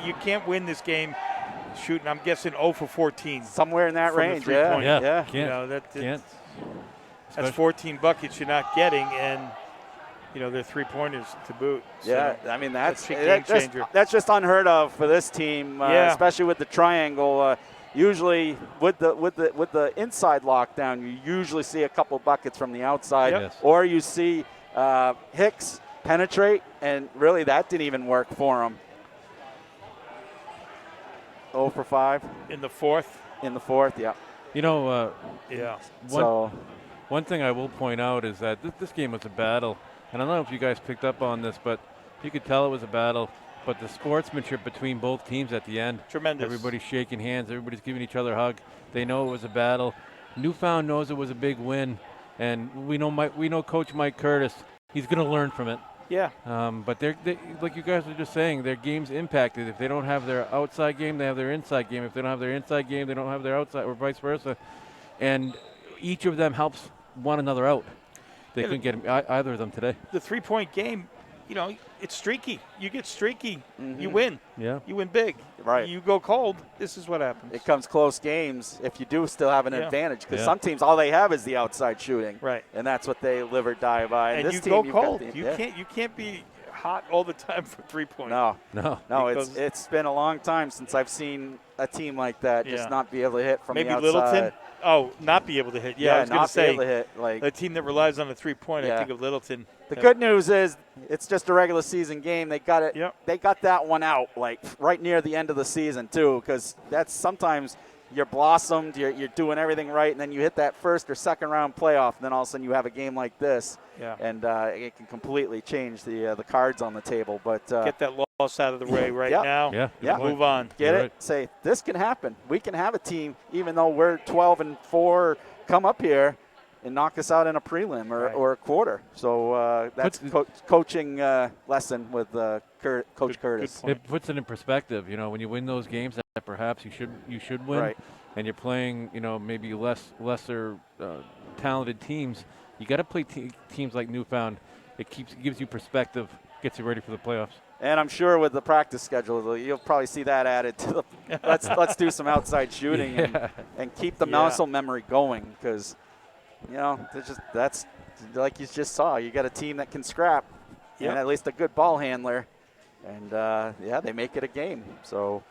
you can't win this game shooting. I'm guessing 0 for 14, somewhere in that range. Yeah. Can't. You know, that's 14 buckets you're not getting, and you know they're 3-pointers to boot. Yeah, so I mean that's a game changer. That's just unheard of for this team, especially with the triangle. Usually with the inside lockdown, you usually see a couple buckets from the outside, or you see Hicks penetrate, and really that didn't even work for him. 0 for 5 in the fourth. Yeah. You know, One thing I will point out is that this game was a battle, and I don't know if you guys picked up on this, but you could tell it was a battle. But the sportsmanship between both teams at the end, tremendous. Everybody's shaking hands, everybody's giving each other a hug. They know it was a battle. Newfound knows it was a big win, and we know Coach Mike Curtis. He's going to learn from it. Yeah. But they, like you guys were just saying, their game's impacted. If they don't have their outside game, they have their inside game. If they don't have their inside game, they don't have their outside, or vice versa. And each of them helps one another out. They couldn't get either of them today. The 3-point game, you know, it's streaky. You get streaky, you win. Yeah. You win big. Right. You go cold, this is what happens. It comes close games if you do still have an advantage, because some teams, all they have is the outside shooting. Right. And that's what they live or die by. And this you team, go cold. You can't be hot all the time for 3-point. No, it's been a long time since I've seen a team like that just not be able to hit from the outside. Maybe Littleton? Oh, not be able to hit. Yeah, I was going to say, able to hit, like a team that relies on the 3-point, I think of Littleton. The good news is it's just a regular season game. They got it. They got that one out like right near the end of the season too, because that's sometimes you're blossomed, you're doing everything right, and then you hit that first or second round playoff, and then all of a sudden you have a game like this, and it can completely change the cards on the table. But get that loss out of the way now. Move on. Get it. Say this can happen. We can have a team, even though we're 12-4, come up here and knock us out in a prelim or a quarter. So that's coaching lesson with Coach Curtis. It puts it in perspective. You know, when you win those games that perhaps you should win, and you're playing, you know, maybe lesser talented teams, you got to play teams like Newfound. It gives you perspective, gets you ready for the playoffs. And I'm sure with the practice schedule, you'll probably see that added to the. let's do some outside shooting and keep the muscle memory going, because. You know, that's like you just saw. You got a team that can scrap, and at least a good ball handler, and they make it a game. So,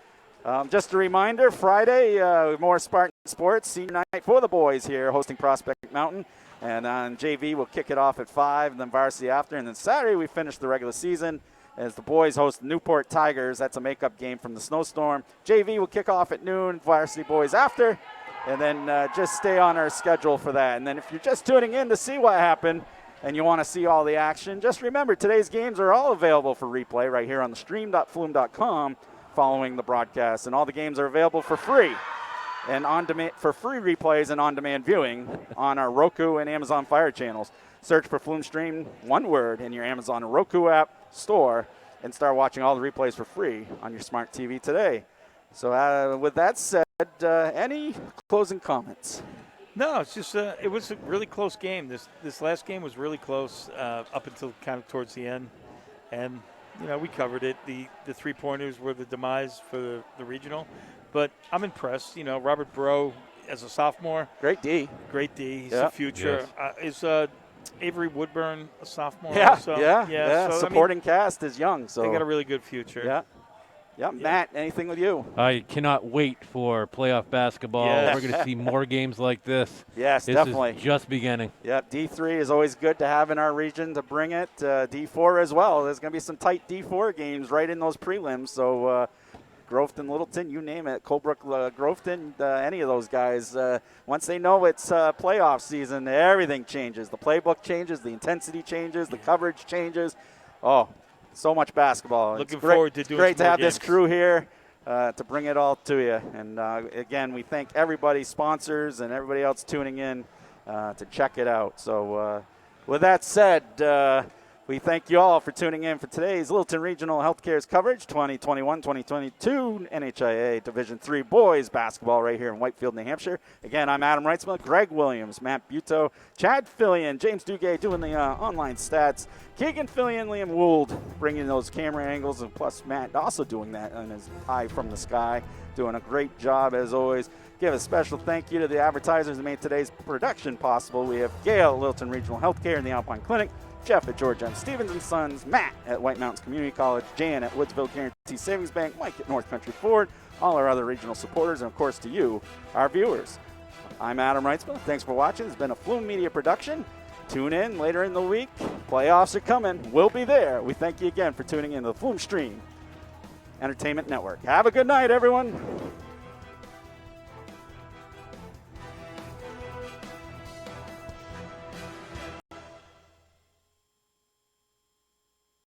just a reminder: Friday, more Spartan sports senior night for the boys here, hosting Prospect Mountain, and on JV we'll kick it off at 5, and then varsity after, and then Saturday we finish the regular season as the boys host Newport Tigers. That's a makeup game from the snowstorm. JV will kick off at noon. Varsity boys after. And then just stay on our schedule for that. And then if you're just tuning in to see what happened and you want to see all the action, just remember today's games are all available for replay right here on the stream.flume.com following the broadcast. And all the games are available for free and on demand for free replays and on-demand viewing on our Roku and Amazon Fire channels. Search for Flume Stream, one word, in your Amazon Roku app store and start watching all the replays for free on your smart TV today. So with that said, any closing comments? No, it's just it was a really close game. This last game was really close up until kind of towards the end, and you know we covered it. The 3-pointers were the demise for the regional, but I'm impressed. You know, Robert Bro as a sophomore, great D. He's the future. Is Avery Woodburn a sophomore? Yeah, also? yeah. So, supporting cast is young, so they got a really good future. Yeah. Yeah, Matt, anything with you? I cannot wait for playoff basketball. Yes. We're going to see more games like this. Yes, This definitely. is just beginning. Yep, D3 is always good to have in our region to bring it. D4 as well. There's going to be some tight D4 games right in those prelims. So Groveton, Littleton, you name it, Colebrook, Groveton, any of those guys, once they know it's playoff season, everything changes. The playbook changes, the intensity changes, the coverage changes. Oh, so much basketball. Looking It's great, forward to doing great some to more have this games. crew here to bring it all to you. And again, we thank everybody, sponsors, and everybody else tuning in to check it out. So with that said, we thank you all for tuning in for today's Littleton Regional Healthcare's coverage, 2021-2022 NHIAA Division III Boys Basketball right here in Whitefield, New Hampshire. Again, I'm Adam Reitzman, Greg Williams, Matt Buto, Chad Fillion, James Dugay doing the online stats, Keegan Fillion, Liam Would bringing those camera angles, and plus Matt also doing that on his eye from the sky, doing a great job as always. Give a special thank you to the advertisers that made today's production possible. We have Gail at Littleton Regional Healthcare and the Alpine Clinic, Jeff at George M. Stevens & Sons, Matt at White Mountains Community College, Jan at Woodsville Guarantee Savings Bank, Mike at North Country Ford, all our other regional supporters, and of course to you, our viewers. I'm Adam Reitzman. Thanks for watching. It's been a Flume Media production. Tune in later in the week. Playoffs are coming. We'll be there. We thank you again for tuning in to the Flume Stream Entertainment Network. Have a good night, everyone.